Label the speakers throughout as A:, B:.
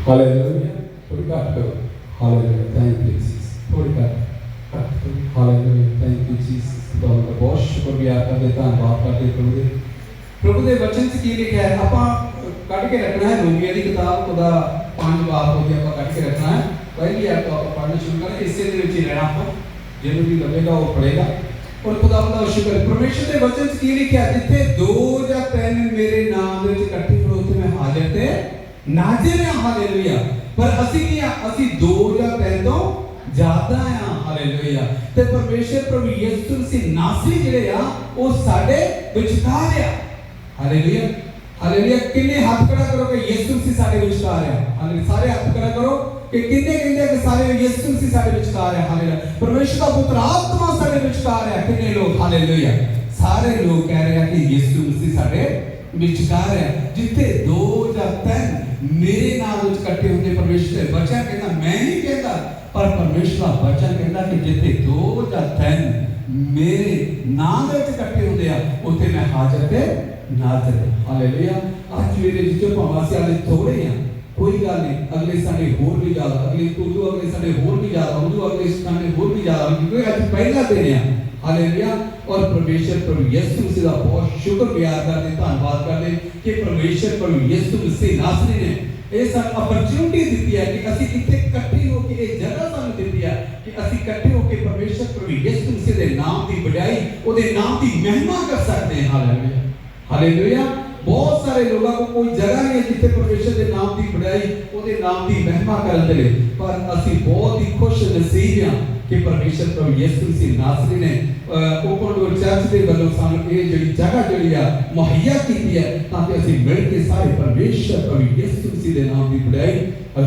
A: Hallelujah. थोड़ी cut करो। Hallelujah, thank you Jesus. थोड़ी कट करो। Hallelujah, thank you Jesus. खुदा का बहुत शुक्रिया करते, धन्यवाद करते प्रभु के वचन से की लिखा है। आप कट के रखना है रोमियो की किताब, खुदा 5 बात होगी आप कट के रखना है। पहली ऐप तो आप पढ़ना शुरू करें, इससे ही रहना। आप जिन्होंने भी लगेगा वो पढ़ेगा। और खुदा का शुक्र परमेश्वर के वचन से की लिखा है, जिथे 2 या 3 मेरे नाम में इकट्ठे हो उथे मैं हाजिर थे नाजिर है। हालेलुया। पर असि की असि 2 या 3 तो ज्यादा है। हालेलुया। ते परमेश्वर प्रभु यीशु मसीह नासरी जिहड़े आ वो साडे विचकार आ। Hallelujah, hallelujah. किन्ने हाथ खड़ा करो कि यीशु मसीह साडे विचकार है। हालेलुया। सारे हाथ खड़ा करो कि किन्ने कहंदे कि सारे यीशु मसीह साडे विचकार है। हालेलुया। परमेश्वर का पुत्र आत्मा साडे विचकार है। किन्ने लोग? हालेलुया। सारे लोग कह रहे हैं कि यीशु मसीह साडे विचकार है। जिथे 2 या 3 मेरे नाम में इकट्ठे होंगे, परमेश्वर वचन कहता, मैं नहीं कहता पर परमेश्वर वचन कहता कि जिथे 2 या 3 मेरे नाम में इकट्ठे होंगे उथे मैं हाजिर ते नाज़िर। हालेलुया। आज मेरे जिसो भावासी वाले थोड़े हैं, कोई गल नहीं। अगले संडे होर भी ज्यादा, अगले संडे होर भी ज्यादा, अगले संडे होर भी ज्यादा, क्योंकि आज पहला दिन है। हालेलुया। और परमेश्वर प्रभु यीशु मसीह का बहुत शुक्रगुजार करते, धन्यवाद करते कि परमेश्वर प्रभु यीशु मसीह नासरी ने ये सानू अपॉर्चुनिटी दी है कि असि इत्थे इकट्ठे होकर एक जगह सानू दी है कि असि इकट्ठे होकर परमेश्वर प्रभु यीशु मसीह के नाम की बढ़ाई, उसके नाम की महिमा कर सकते हैं। Hallelujah, hallelujah. बहुत सारे लोगों को कोई जगह नहीं है जिथे परमेश्वर के नाम की बढ़ाई, उसके नाम की महिमा करने दे, पर असि बहुत ही खुश नसीब हां कि परमेश्वर प्रभु यीशु मसीह नासरी ने ओपन डोर चर्च के वालों सानू ये जिहड़ी जगह जिहड़ी आ मुहैया कीती है ताकि असि मिल के सारे परमेश्वर प्रभु यीशु मसीह के नाम की बढ़ाई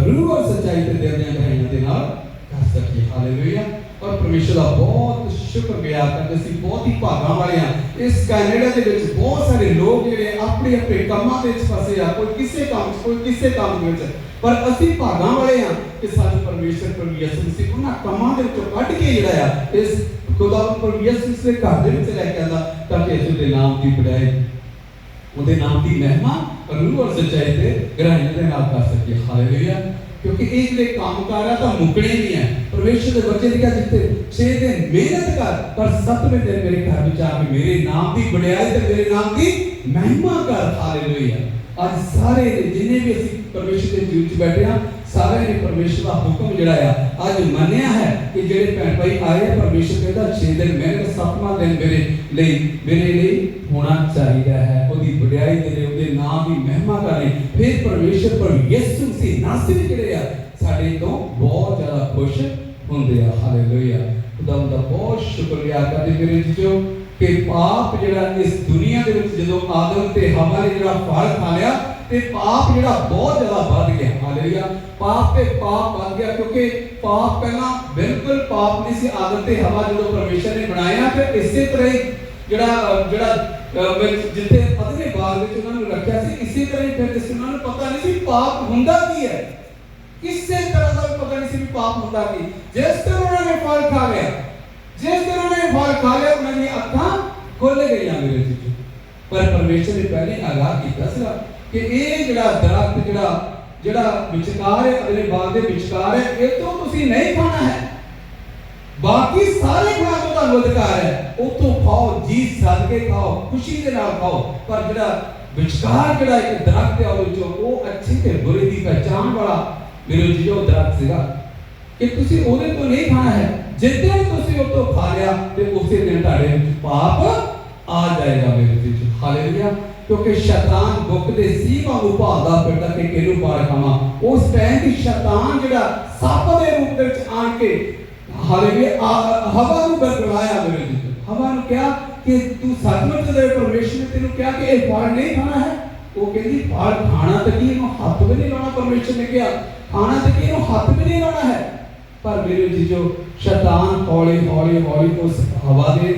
A: रूह और सच्चाई ते दिल दी गहराइयां दे नाल कर सकीए। हालेलुया। और परमेश्वर का बहुत शुक्रगुजार करते, असि बहुत ही भागां वाले हां। इस कैनेडा दे विच बहुत सारे लोग जिहड़े अपने अपने कामां दे विच फसे आ, कोई किसे काम दे विच, पर असि भागां वाले हां कि सानू परमेश्वर प्रभु यीशु मसीह उन्हां कामां दे विचों कढ के जिहड़ा आ इस खुदा प्रभु यीशु मसीह दे घर दे विच लै के आंदा ताकि असीं उहदे नाम दी बढ़ाई, उहदे नाम दी महिमा रूह और सच्चाई ते गहराइयां दे नाल कर सकीए। हालेलुया। क्योंकि ये जिहड़े कामकार है तो मुकने नहीं है। परमेश्वर के वचन लिखा जिथे 6 दिन मेहनत कर पर 7वें दिन मेरे घर में आके मेरे नाम की बढ़ाई ते मेरे नाम की महिमा कर। हालेलुया। आज सारे जिन्हें भी असि परमेश्वर के जीवन च बैठे हैं सारे ने परमेश्वर का हुक्म जिहड़ा आ आज मन्निया है कि जिहड़े भैन भाई आए परमेश्वर कहता 6 दिन मेहनत 7वां दिन मेरे लिए होना चाहिए है, उसकी बढ़ाई करे, उसके नाम की महिमा करे। फिर परमेश्वर पर यीशु मसीह नासरी जिहड़े आ साडे तो बहुत ज्यादा खुश होंदे आ। हालेलुया। खुदा दा बहुत शुक्रगुजार करदे मेरे जीजो कि पाप जिहड़ा इस दुनिया दे विच जदों आदम ते हवा ने जिहड़ा फल खा लिया ते पाप जिहड़ा बहुत ज्यादा बढ़ गया। हालेलुया। पाप बढ़ गया क्योंकि पाप पहला बिल्कुल पाप नहीं सी। आदम ते हवा जदों परमेश्वर ने बनाया फिर इसे तरह ही जिहड़ा जिथे अदने बाग विच उन्हां नूं रखिया सी इसी तरह ही फिर उन्हां नूं पता नहीं सी पाप हुंदा की है, किसी तरह का पता नहीं सी भी पाप हुंदा की। जिस तरह उन्होंने फल खा लिया, उन्होंने अखां खुल गई मेरे जी। पर परमेश्वर ने पहले आगाह किया कि ये जिहड़ा दरख्त जिहड़ा विचकार है अगले बाग दे विचकार है ये तो तुसीं नहीं खाना है, बाकी सारे खाण तो तुहानूं अधिकार है, उतों खाओ, जी सद के खाओ, खुशी दे नाल खाओ। पर जिहड़ा विचकार जिहड़ा एक दरख्त है ਉਹਦੇ ਵਿੱਚੋਂ ਉਹ अच्छी ते बुरे ਦੀ पहचान वाला मेरे जीजो दरख्त सीगा कि तुसीं ਉਹਦੇ ਤੋਂ नहीं खाना है। जिद्दे तुसीं ਉਹ ਤੋਂ खा लिया ते उसे दिन ਤੁਹਾਡੇ ਵਿੱਚ पाप आ जाएगा मेरे जीजो। हालेलुया। क्योंकि शैतान बुक दे सी वांगू भालदा फिरदा कि किहनूं पार खावां। उस टाइम की शैतान जिहड़ा सप दे रूप दे ਵਿੱਚ आण के हालेलुया हवा नूं बरगलाया मेरे जीजो। हवा नूं कहा कि तू सचमुच दे परमेश्वर ने तेनूं कहा कि ये फल नहीं खाना है। वो कहती फल खाना तो की इन्हों हाथ भी नहीं लाना, परमेश्वर ने कहा खाना तो की इन्हों हाथ भी नहीं लाना है। पर मेरे जीजो शैतान हौली हौली हौली उस हवा के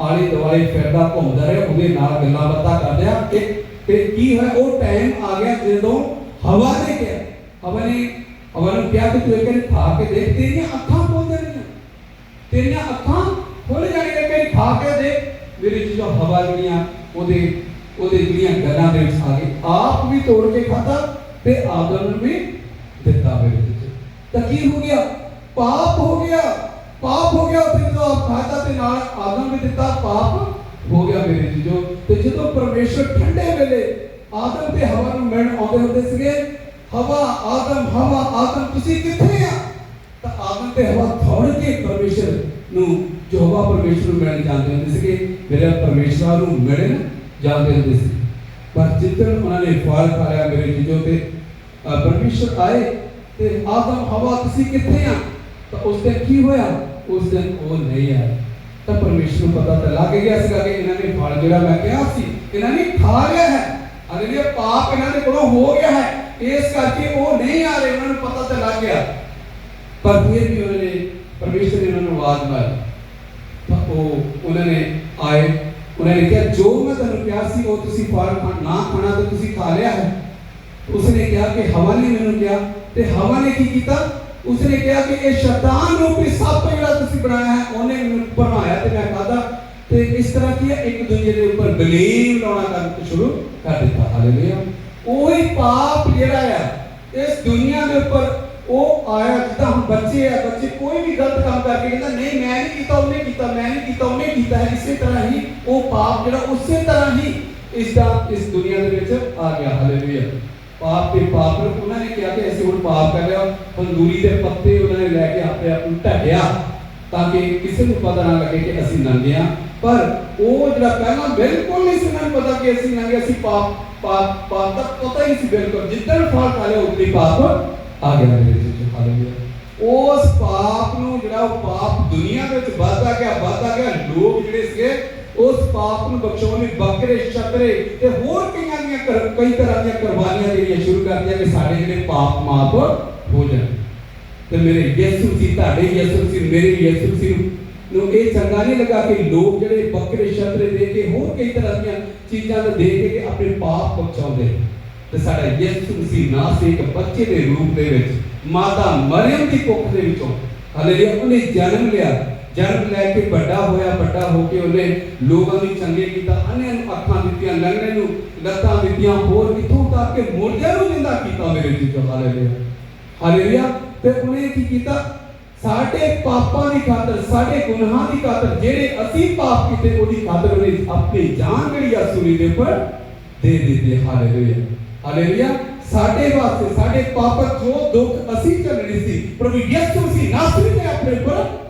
A: आले दुआले फिरदा घूमदा रहा, उसदे नाल गल्लां बातां करदा एक ते की होया वो टाइम आ गया जदों हवा ने कहा कि तू एक बार खा के देख, तेरियां अखां खोल देणियां, तेरियां अखां खोल जाणियां, एक बार खा के देख। मेरे जीजो हवा जिहड़ियां ਉਹਦੇ ਜਿਹੜੀਆਂ ਗੱਲਾਂ ਦੇ ਵਿੱਚ ਆ ਗਏ, ਆਪ ਵੀ ਤੋੜ ਕੇ ਖਾਧਾ ਤੇ ਆਦਮ ਨੂੰ ਵੀ दिता मेरे जी। तो की हो गया? पाप हो गया, पाप हो गया। उत्थे जो आप खाता ते नाल आदम भी दिता, पाप हो गया मेरे जी। तो जो परमेश्वर ठंडे वेले आदम ते हवा नूं मिलण आउंदे हुंदे सीगे, हवा आदम तुसीं कित्थे आ? तो आदम ते हवा दौड़ के परमेश्वर नूं यहोवा परमेश्वर नूं मिलण जांदे हुंदे सीगे, मेरे परमेश्वर नूं मिलण जांदे हुंदे सी। पर जिद्दण उन्होंने फल खा लिया मेरे जीजो ते परमेश्वर आए ते आदम हवा तुसीं कित्थे आ? तो उस दिन की होया? उस दिन वो नहीं आए। तो परमेश्वर को पता तो लग गया सीगा कि इन्होंने फल जिहड़ा मैं कहा सी इन्होंने खा लिया है, हालेलुया, पाप इन्होंने कोलों हो गया है, इस करके वो नहीं आ रहे। उन्होंने पता तो लग गया, पर फिर भी उन्होंने परमेश्वर ने उन्होंने आवाज मारी। तो उन्होंने आए, उन्होंने कहा जो मैं तुहानूं कहा सी वो तुसीं फल ना खाना तो तुसीं खा लिया है। उसने कहा कि हवा ने मैनूं कहा, ते हवा ने की कीता? उसने कहा कि ये शैतान रूपी सप जिहड़ा तुसीं बनाया है उन्हें मैनूं भरमाया ते मैं खादा। ते इस तरह की एक दूजे के ऊपर ब्लेम लाना करना शुरू कर दिता। हालेलुया। वही पाप जिहड़ा है इस दुनिया के ऊपर वो आया। जिद्दां हम बच्चे आ, बच्चे कोई भी गलत काम करके कहता नहीं मैं नहीं कीता, उन्हें कीता, मैं नहीं कीता, उन्हें कीता है। इसी तरह ही वो पाप जिहड़ा उसी तरह ही इस दुनिया दे विच आ गया। हालेलुया। पाप के पाप उन्होंने कहा कि ऐसे हुण पाप कर रहा, तंदूरी के पत्ते उन्होंने लैके अपने आप को ढकिया ताकि किसी को पता ना लगे कि असीं नंगे आ। पर वो जिहड़ा पहला बिल्कुल नहीं सी पता कि असीं नंगे, असीं पाप का पता ही सी बिल्कुल। जिद्दण फल खा लिया उतनी पाप आ गया मेरे जी। हालेलुया। उस पाप नूं जिहड़ा पाप दुनिया दे विच वधदा गया। लोग जिहड़े सीगे उस पाप नूं बख्शाउण लई बकरे छकरे ते होर कई तरह दी कुर्बानियां देणियां शुरू कर दित्तियां कि साडे जिहड़े पाप माफ हो जाण। ते मेरे यीशु मसीह, तुहाडे यीशु मसीह, मेरे यीशु मसीह नूं इह चंगा नहीं लगा कि लोग जिहड़े बकरे छकरे दे के होर कई तरह दी चीज़ां दे के अपने पाप बख्शाउंदे। ते साडा यीशु मसीह नासरी एक बच्चे दे रूप दे विच माता मरियम दी कुख दे विचों, हालेलुया, उन्हें जन्म लिया। जन्म लैके बड़ा होके उन्हें लोगों की चंगे किया, अन्य अखां दित्तियां, लंगड़े नूं लत्तां दित्तियां, होर इत्थों तक के मुर्दे नूं जिंदा कीता मेरे जीजो। हालेलुया। हालेलुया। ते उन्हें की कीता? साडे पापां दी खातर, साडे गुनाहां दी खातर, जेड़े असीं पाप कीते ओदी खातर उन्हें अपनी जान जिहड़ी सूली दे उपर दे दित्ती। हालेलुया। हालेलुया। साडे वास्ते साडे पाप जो दुख असीं झल्लने सी प्रभु यीशु मसीह नासरी ने अपने उपर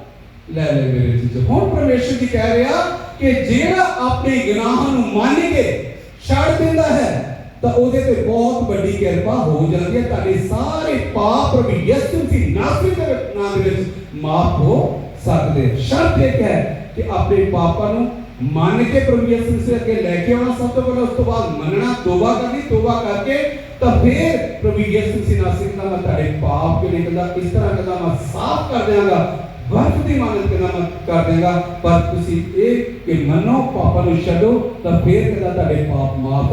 A: ले ले मेरे जीजो। हुण परमेश्वर जी कह रहा कि जेड़ा अपने गुनाहां नूं मान के छड़ दिंदा है तो ओदे ते बहुत बड़ी कृपा हो जाती है। तुहाडे सारे पाप प्रभु यीशु मसीह नासरी दे नाम दे विच माफ हो सकदे। शर्त एक है कि अपने पापां नूं मान के प्रभु यीशु मसीह अगे लेके आना सब तो पहले, उस तो बाद मनना, तौबा करनी, तौबा करके तो फिर प्रभु यीशु मसीह नासरी दा मैं तुहाडे पाप के निकलदा इस तरह कहदा मैं साफ कर देंगा, बर्फ की मानत कहना मैं कर देगा। पर तुसीं एक कि मनो पापां नूं छड्डो तो फिर कहदा तुहाडे पाप माफ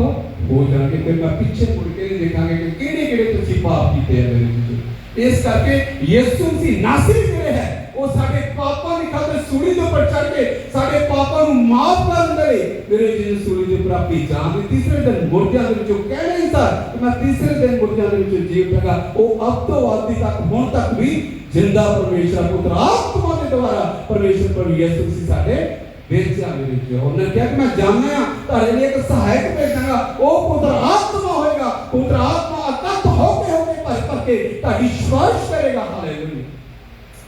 A: हो जाणगे। फिर मैं पीछे मुड़ के नहीं देखांगे कि किहड़े-किहड़े तुसीं पाप कीते हैं मेरे जी। इस करके यीशु मसीह नासरी जिहड़े है वो साडे पापां दी खातर सूली दे उपर चढ़ के साडे पापां नूं माफ करन दे मेरे जी सूली दे उपर अपनी जान दी। तीसरे दिन मुर्दियां दे विचों कहणे ही था कि मैं तीसरे दिन मुर्दियां दे विचों जी उठांगा। वो अब तो आदि तक हुण तक भी जिंदा परमेश्वर पुत्र आत्मा के द्वारा परमेश्वर प्रभु यीशु मसीह साडे विच आ मेरे जी। उन्होंने कहा कि मैं जानना तुहाडे लिए एक सहायक भेजांगा, वो पुत्र आत्मा होएगा। पुत्र आत्मा अकत होके भर के तुहाडी स्पर्श करेगा। हालेलुया।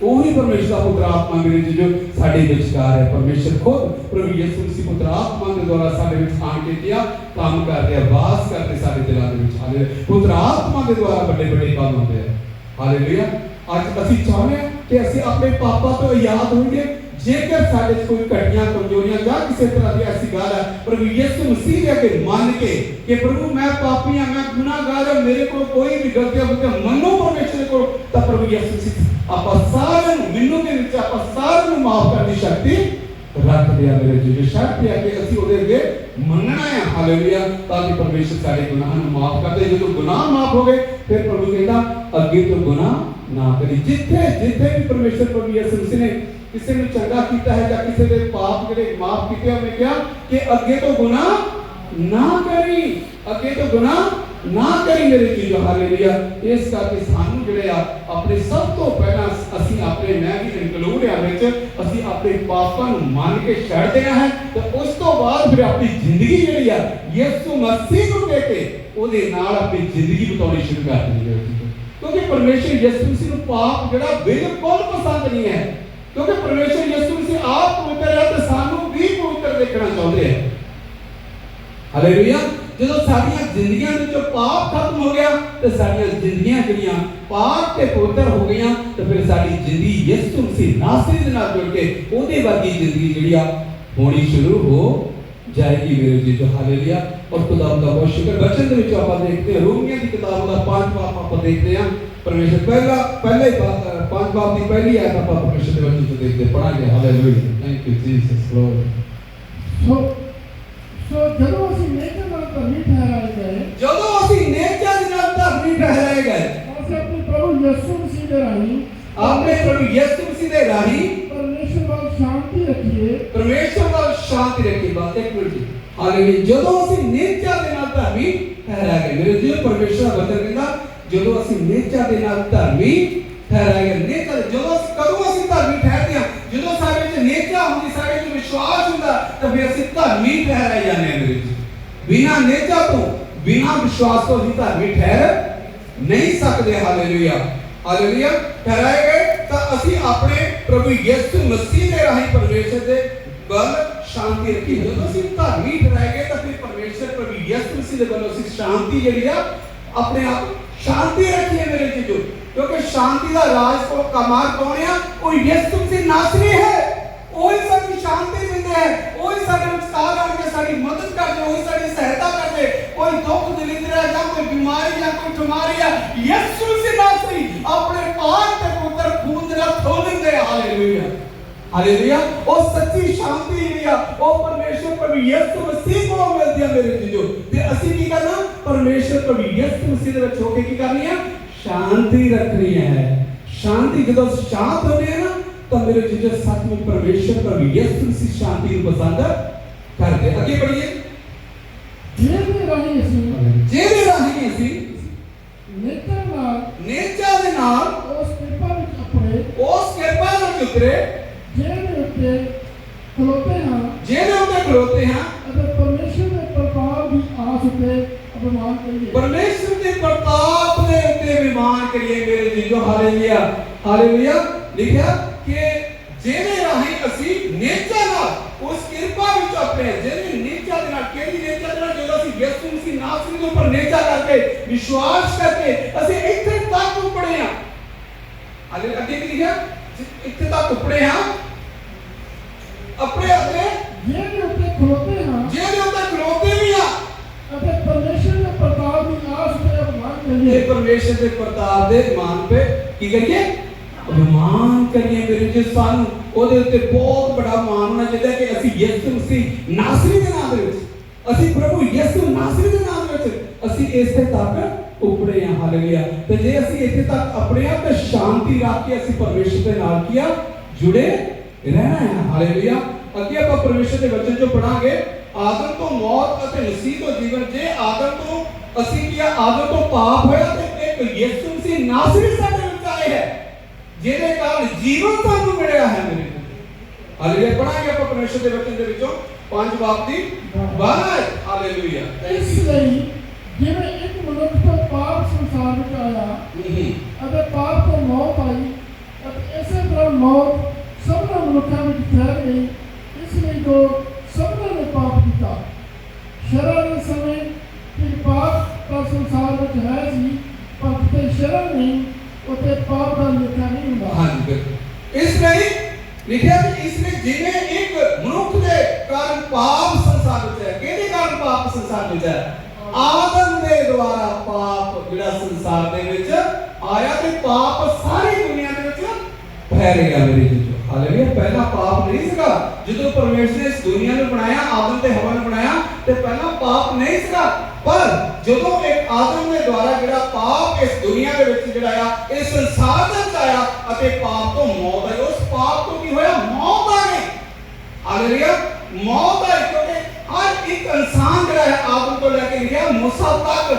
A: वही परमेश्वर पुत्र आत्मा मेरे जी जो साडे विचकार है। परमेश्वर खुद प्रभु यीशु मसीह पुत्र आत्मा के द्वारा साडे विच आण के किया काम कर रहा, वास करते साडे दिलां दे विच। हालेलुया। पुत्र आत्मा के द्वारा बड़े-बड़े काम होंदे हैं। हालेलुया। अज असीं चाहुंदे हां कि असीं अपने पापां तो आजाद होइए। जेकर साडे कोई घटियां कमजोरियां जां किसी तरह की ऐसी गल है प्रभु यीशु मसीह दे अगे मान के कि प्रभु मैं पापी हां, मैं गुनाहगार हां, मेरे को कोई भी गलतियां होती मनो परमेश्वर को, तो प्रभु यीशु मसीह आपां सारे मैनू दे विच आपां सारे नूं माफ करने की शक्ति रख दिया मेरे जी। शर्त है कि असीं ओदे अगे मनना है। हालेलुया। ताकि परमेश्वर सारे गुनाहां नूं माफ कर दे। जो गुनाह माफ हो गए फिर प्रभु कहता अगे तो गुनाह ना करी। जिथे जिथे भी परमेश्वर प्रभु यीशु मसीह ने किसी ने चंगा किया है या किसी ने पाप जिहड़े माफ किए, उन्हें कहा कि अगे तो गुनाह ना करी, अगे तो गुनाह ना करी मेरे चीजों। हालेलुया। इस करके सानू जिहड़े आ अपने सब तो पहला असीं अपने मैं भी इंक्लूड आ विच असीं अपने पापां नूं मान के छड्ड देना है ते उस तो बाद फिर अपनी जिंदगी जिहड़ी आ यीशु मसीह नूं दे के ओहदे नाल अपनी जिंदगी बिताउणी शुरू कर देनी है। क्योंकि परमेश्वर यीशु मसीह नूं पाप जिहड़ा बिल्कुल पसंद नहीं है, क्योंकि परमेश्वर यीशु मसीह आप पवित्र है ते सानू भी पवित्र देखना चाहते हैं। हालेलुया। ਜਦੋਂ ਸਾਡੀਆਂ ਜ਼ਿੰਦਗੀਆਂ ਵਿੱਚੋਂ ਪਾਪ ਖਤਮ ਹੋ ਗਿਆ ਤੇ ਸਾਡੀਆਂ ਜ਼ਿੰਦਗੀਆਂ ਜਿਹੜੀਆਂ ਪਾਪ ਤੇ ਪਵਿੱਤਰ ਹੋ ਗਈਆਂ ਤੇ ਫਿਰ ਸਾਡੀ ਜ਼ਿੰਦਗੀ ਯਿਸੂ ਮਸੀਹ ਨਾਸਰੀ ਦੇ ਨਾਲ ਜੁੜ ਕੇ ਉਹਦੇ ਵਰਗੀ ਜ਼ਿੰਦਗੀ ਜਿਹੜੀ ਆ ਹੋਣੀ ਸ਼ੁਰੂ ਹੋ ਜਾਏਗੀ ਮੇਰੇ ਜੀਜੋ। ਹਾਲੇਲੂया। और खुदा का बहुत शुक्र। वचन ਦੇ ਵਿੱਚ ਆਪਾਂ ਦੇਖਦੇ ਹਾਂ रोमियों की किताब ਦਾ 5 ਬਾਬ ਆਪਾਂ ਦੇਖਦੇ ਹਾਂ। परमेश्वर पहले ही 5 बाब की पहली आयत ਆਪਾਂ परमेश्वर ਦੇ वचन ਤੋਂ ਦੇਖਦੇ ਪੜਾਂਗੇ। Hallelujah. Thank you Jesus Lord.
B: ਜਦੋਂ ਅਸੀਂ ਨੇਚਰ ਨਾਲ ਧਰਮੀ ਠਹਿਰਾਏ ਗਏ,
A: ਜਦੋਂ ਅਸੀਂ ਨੇਚਰ ਨਾਲ ਧਰਮੀ ਠਹਿਰਾਏ ਗਏ,
B: ਅਸੀਂ ਆਪਣੇ ਪ੍ਰਭੂ ਯਿਸੂ ਮਸੀਹ ਦੇ ਰਾਹੀਂ
A: ਆਪਣੇ ਪ੍ਰਭੂ ਯਿਸੂ ਮਸੀਹ ਦੇ ਰਾਹੀਂ
B: ਪਰਮੇਸ਼ਰ ਵੱਲ ਸ਼ਾਂਤੀ ਰੱਖੀਏ।
A: ਪਰਮੇਸ਼ਰ ਵੱਲ ਸ਼ਾਂਤੀ ਰੱਖੀ। ਬਾਤ ਇੱਕ ਮਿੰਟ ਜੀ। ਹਾਲੇਲੂਇਆ। ਜਦੋਂ ਅਸੀਂ ਨੇਚਰ ਦੇ ਨਾਲ ਧਰਮੀ ਠਹਿਰਾਏ ਗਏ, ਮੇਰੇ ਜੀ ਪਰਮੇਸ਼ਰ ਦਾ ਵਚਨ ਕਹਿੰਦਾ ਜਦੋਂ ਅਸੀਂ ਨੇਚਰ ਦੇ ਨਾਲ ਧਰਮੀ ਠਹਿਰਾਏ ਗਏ। ਨੇਚਰ ਜਦੋਂ ਅਸੀਂ ਕਦੋਂ ਅਸੀਂ ਧਰਮੀ ਠਹਿਰਦੇ ਹਾਂ, ਜਦੋਂ ਸਾਡੇ ਵਿੱਚ ਨੇਚਰ ਹੁੰਦੀ, ਸਾਡੇ ਵਿੱਚ ਵਿਸ਼ਵਾਸ ਹੁੰਦਾ ਤਾਂ ਫਿਰ ਅਸੀਂ ਧਰਮੀ ਠਹਿਰਾਏ ਜਾਂਦੇ ਹਾਂ। ਮੇਰੇ ਜੀ ਬਿਨਾਂ ਨੇਚਰ ਤੋਂ ਬਿਨਾਂ ਵਿਸ਼ਵਾਸ ਤੋਂ ਅਸੀਂ ਧਰਮੀ ਠਹਿਰ ਨਹੀਂ ਸਕਦੇ। ਹਾਲੇਲੂਇਆ। ਹਾਲੇਲੂਇਆ। ਠਹਿਰਾਏ ਗਏ ਤਾਂ ਅਸੀਂ ਆਪਣੇ ਪ੍ਰਭੂ ਯਿਸੂ ਮਸੀਹ ਦੇ ਰਾਹੀਂ ਪਰਮੇਸ਼ਰ ਦੇ ਵੱਲ ਸ਼ਾਂਤੀ ਰੱਖੀ। ਜਦੋਂ ਅਸੀਂ ਧਰਮੀ ਠਹਿਰਾਏ ਗਏ ਤਾਂ ਫਿਰ ਪਰਮੇਸ਼ਰ ਪ੍ਰਭੂ ਯਿਸੂ ਮਸੀਹ ਦੇ ਵੱਲੋਂ ਅਸੀਂ ਸ਼ਾਂਤੀ ਜਿਹੜੀ ਆ ਆਪਣੇ ਆਪ शांति रखी है मेरे चीजों। क्योंकि शांति का राज को कमाल कौन है? वो यीशु मसीह नासरी है। वही सारी शांति देते हैं, वही सारे उपकार करके सारी मदद करते, वही सारी सहायता करते। कोई दुख दरिद्र है या कोई बीमारी या कोई बीमारी है, यीशु मसीह नासरी अपने पाक ते पुत्र खून दे नाल धो देंदे। हालेलुया। हालेलुया। वो सच्ची शांति है वो परमेश्वर प्रभु यीशु मसीह को मिलती है मेरे चीजों। ते ਅਸੀਂ ਕੀ ਕਰਨਾ? परमेश्वर प्रभु यीशु मसीह ਦੇ ਵਿੱਚ ਹੋ ਕੇ ਕੀ ਕਰਨੀ ਹੈ? शांति रखनी है। शांति ਜਦੋਂ शांत होते हैं ना तो मेरे चीजों सचमुच परमेश्वर प्रभु यीशु मसीह शांति को पसंद करते। आगे बढ़िए।
B: ਜਿਹਦੇ ਰਾਹੀਂ ਅਸੀਂ
A: ਨੇਚਰ ਦੇ ਨਾਲ
B: ਉਸ ਕਿਰਪਾ ਵਿੱਚ
A: ਉਤਰੇ
B: ਜਿਹਦੇ ਉੱਤੇ ਖਲੋਤੇ ਹਾਂ
A: ਅਤੇ
B: ਪਰਮੇਸ਼ਰ ਦੇ ਪ੍ਰਤਾਪ ਦੀ ਆਸ ਉੱਤੇ ਅਭਿਮਾਨ ਕਰੀਏ।
A: परमेश्वर के प्रताप दे उत्ते विमान करिए मेरे जीजो। हालेलुया। हालेलुया। लिखा कि जेने राही ਅਸੀਂ ਨੇਚਰ ਨਾਲ ਉਸ ਕਿਰਪਾ ਵਿੱਚ ਆਪਣੇ ਜਿਹਨੇ ਨੇਚਰ ਦੇ ਨਾਲ ਕਿਹੜੀ ਨੇਚਰ ਨਾਲ ਜਦੋਂ ਅਸੀਂ ਯਿਸੂ ਮਸੀਹ ਨਾਸਰੀ ਦੇ ਉੱਪਰ ਨੇਚਰ ਕਰਕੇ ਵਿਸ਼ਵਾਸ ਕਰਕੇ ਅਸੀਂ ਇੱਥੇ ਤੱਕ ਉਪੜੇ ਹਾਂ। ਹਾਲੇ ਅੱਗੇ ਕੀ ਲਿਖਿਆ? ਇੱਥੇ ਤੱਕ ਉਪੜੇ ਹਾਂ ਆਪਣੇ
B: ਜਿਹਦੇ ਉੱਤੇ ਖਲੋਤੇ ਹਾਂ
A: ਵੀ ਆ
B: ਅਤੇ ਪਰਮੇਸ਼ਰ ਦੇ ਪ੍ਰਤਾਪ ਦੀ ਆਸ ਤੇ ਅਭਿਮਾਨ ਕਰੀਏ।
A: ये परमेश्वर के प्रताप दे मान पे की करिए? अभिमान करिए मेरे जो सानू ओदे उत्ते बहुत बड़ा मान होना चाहिए कि ਅਸੀਂ ਯਿਸੂ ਮਸੀਹ ਨਾਸਰੀ ਦੇ ਨਾਮ ਦੇ ਵਿੱਚ ਅਸੀਂ ਪ੍ਰਭੂ ਯਿਸੂ ਨਾਸਰੀ ਦੇ ਨਾਮ ਦੇ ਵਿੱਚ ਅਸੀਂ ਇਸੇ ਤੱਕ ਉਪੜੇ ਹਾਂ। ਹਾਲੇਲੂਇਆ। ਤੇ ਜੇ ਅਸੀਂ ਇੱਥੇ ਤੱਕ ਆਪਣੇ ਆਪ ਤੇ ਸ਼ਾਂਤੀ ਰੱਖ ਕੇ ਅਸੀਂ ਪਰਮੇਸ਼ਰ ਦੇ ਨਾਲ ਕੀਆ ਜੁੜੇ ਰਹਿਣਾ ਹੈ। ਹਾਲੇਲੂਇਆ। ਅੱਗੇ ਆਪਾਂ ਪਰਮੇਸ਼ਰ ਦੇ ਵਚਨ ਚੋਂ ਪੜਾਂਗੇ ਆਦਮ ਤੋਂ ਮੌਤ ਅਤੇ ਮਸੀਹ ਤੋਂ ਜੀਵਨ। ਜੇ ਆਦਮ ਤੋਂ ਅਸੀਂ ਕੀ ਆਦਮ ਤੋਂ ਪਾਪ ਹੋਇਆ ਤੇ ਇੱਕ ਯਿਸੂ ਮਸੀਹ ਨਾਸਰੀ ਸਾਡੇ ਵਿੱਚ ਆਏ ਹੈ ਜਿਹਦੇ ਕਾਰਨ ਜੀਵਨ ਸਾਨੂੰ ਮਿਲਿਆ ਹੈ। ਮੇਰੇ ਹਾਲੇਲੂਇਆ। ਪੜਾਂਗੇ ਆਪਾਂ ਪਰਮੇਸ਼ਰ ਦੇ ਵਚਨ ਦੇ ਵਿੱਚੋਂ 5 ਬਾਬ ਦੀ 12। ਹਾਲੇਲੂਇਆ।
B: ਇਸ ਲਈ ਜਿਵੇਂ ਇੱਕ ਮਨੁੱਖ ਤੋਂ ਪਾਪ ਸੰਸਾਰ ਵਿੱਚ ਆਇਆ ਅਤੇ ਪਾਪ ਤੋਂ ਮੌਤ ਆਈ ਅਤੇ ਇਸੇ ਤਰ੍ਹਾਂ ਮੌਤ ਸਭਨਾਂ ਮਨੁੱਖਾਂ ਵਿੱਚ ਫੈਲ ਗਈ। ਇਸ ਲਈ ਜੋ ਸਭਨਾਂ ਨੇ ਪਾਪ ਕੀਤਾ। ਸ਼ਰਅ ਦੇ ਸਮੇਂ ਕਿ ਪਾਪ ਦਾ ਸੰਸਾਰ ਵਿੱਚ ਹੈ ਸੀ ਪਰ ਤੇ ਸ਼ਰਅ ਨਹੀਂ ਉਤੇ ਪਾਪ ਦਾ ਲਿਖਿਆ ਨਹੀਂ ਹੁੰਦਾ।
A: ਹਾਂਜੀ। ਇਸ ਲਈ ਲਿਖਿਆ ਕਿ ਇਸ ਲਈ ਜਿਵੇਂ ਇੱਕ ਮਨੁੱਖ ਦੇ ਕਾਰਨ ਪਾਪ ਸੰਸਾਰ ਵਿੱਚ ਹੈ। ਕਿਹਦੇ ਕਾਰਨ ਪਾਪ ਸੰਸਾਰ ਵਿੱਚ ਹੈ? ਆਦਮ ਦੇ ਦੁਆਰਾ ਪਾਪ ਜਿਹੜਾ ਸੰਸਾਰ ਦੇ ਵਿੱਚ ਆਇਆ ਤੇ ਪਾਪ ਸਾਰੀ ਦੁਨੀਆ ਦੇ ਵਿੱਚ ਫੈਲ ਗਿਆ ਮੇਰੇ ਜੀ। ਹਾਲੇਲੂਇਆ। ਪਹਿਲਾ ਪਾਪ ਨਹੀਂ ਸੀਗਾ ਜਦੋਂ ਪਰਮੇਸ਼ਰ ਨੇ ਇਸ ਦੁਨੀਆ ਨੂੰ ਬਣਾਇਆ, ਆਦਮ ਤੇ ਹਵਾ ਨੂੰ ਬਣਾਇਆ ਤੇ ਪਹਿਲਾ ਪਾਪ ਨਹੀਂ ਸੀਗਾ। ਪਰ ਜਦੋਂ ਇੱਕ ਆਦਮ ਦੇ ਦੁਆਰਾ ਜਿਹੜਾ ਪਾਪ ਇਸ ਦੁਨੀਆ ਦੇ ਵਿੱਚ ਜਿਹੜਾ ਆ ਇਸ ਸੰਸਾਰ ਦੇ ਵਿੱਚ ਆਇਆ ਅਤੇ ਪਾਪ ਤੋਂ ਮੌਤ ਆਈ, ਉਸ ਪਾਪ ਤੋਂ ਕੀ ਹੋਇਆ? ਮੌਤ ਆ ਗਈ। ਹਾਲੇਲੂਇਆ। ਮੌਤ ਆਈ ਕਿਉਂਕਿ ਹਰ ਇੱਕ ਇਨਸਾਨ ਜਿਹੜਾ ਹੈ ਆਦਮ ਤੋਂ ਲੈ ਕੇ ਲਿਖਿਆ मूसा तक